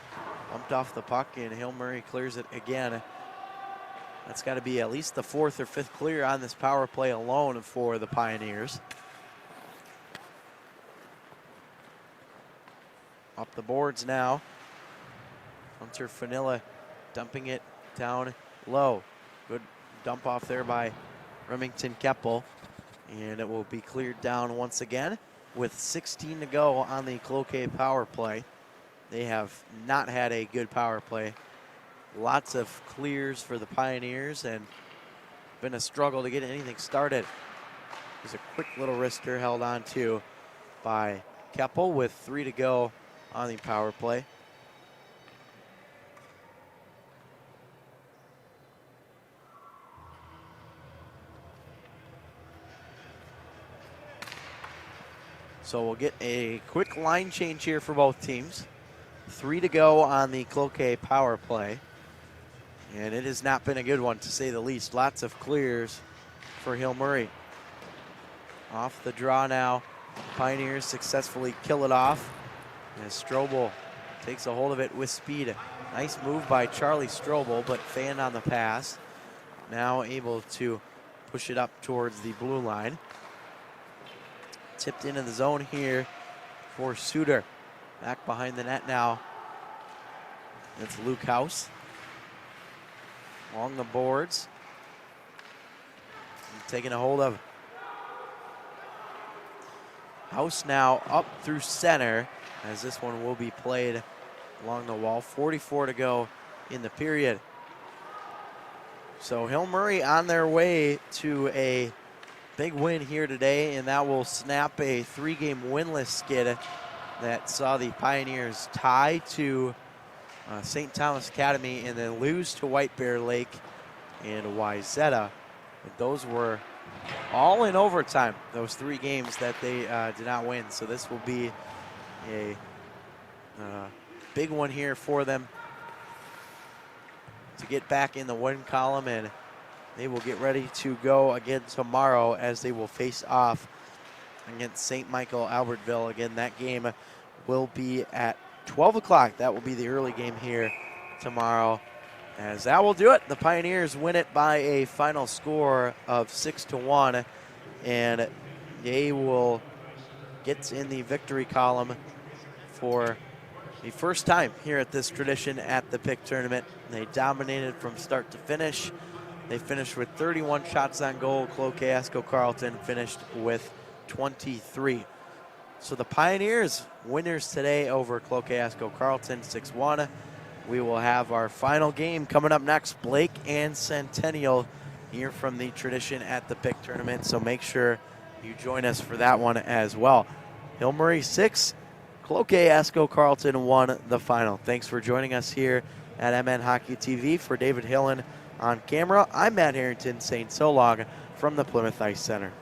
bumped off the puck and Hill Murray clears it again. That's got to be at least the 4th or 5th clear on this power play alone for the Pioneers. Up the boards now. Hunter Fanilla dumping it down low. Good dump off there by Remington Keppel. And it will be cleared down once again with 16 to go on the Cloquet power play. They have not had a good power play. Lots of clears for the Pioneers and been a struggle to get anything started. There's a quick little wrister held on to by Keppel with 3 to go on the power play. So we'll get a quick line change here for both teams. 3 to go on the Cloquet power play. And it has not been a good one, to say the least. Lots of clears for Hill Murray. Off the draw now. Pioneers successfully kill it off. As Strobel takes a hold of it with speed. Nice move by Charlie Strobel, but fanned on the pass. Now able to push it up towards the blue line. Tipped into the zone here for Suter. Back behind the net now. It's Luke House. Along the boards. And taking a hold of House now up through center as this one will be played along the wall. 44 to go in the period. So Hill Murray on their way to a big win here today, and that will snap a 3-game winless skid that saw the Pioneers tie to St. Thomas Academy and then lose to White Bear Lake and Wyzetta. But those were all in overtime, those 3 games that they did not win. So this will be a big one here for them to get back in the win column, and they will get ready to go again tomorrow as they will face off against St. Michael Albertville. Again, that game will be at 12 o'clock. That will be the early game here tomorrow. As that will do it. The Pioneers win it by a final score of 6-1, and they will get in the victory column for the first time here at this tradition at the PIC Tournament. They dominated from start to finish. They finished with 31 shots on goal. Cloquet-Esko-Carlton finished with 23. So the Pioneers winners today over Cloquet-Esko-Carlton 6-1. We will have our final game coming up next, Blake and Centennial here from the tradition at the PIC Tournament. So make sure you join us for that one as well. Hill Murray 6, Cloquet-Esko-Carlton won the final. Thanks for joining us here at MN Hockey TV. For David Hillen on camera, I'm Matt Harrington saying so long from the Plymouth Ice Center.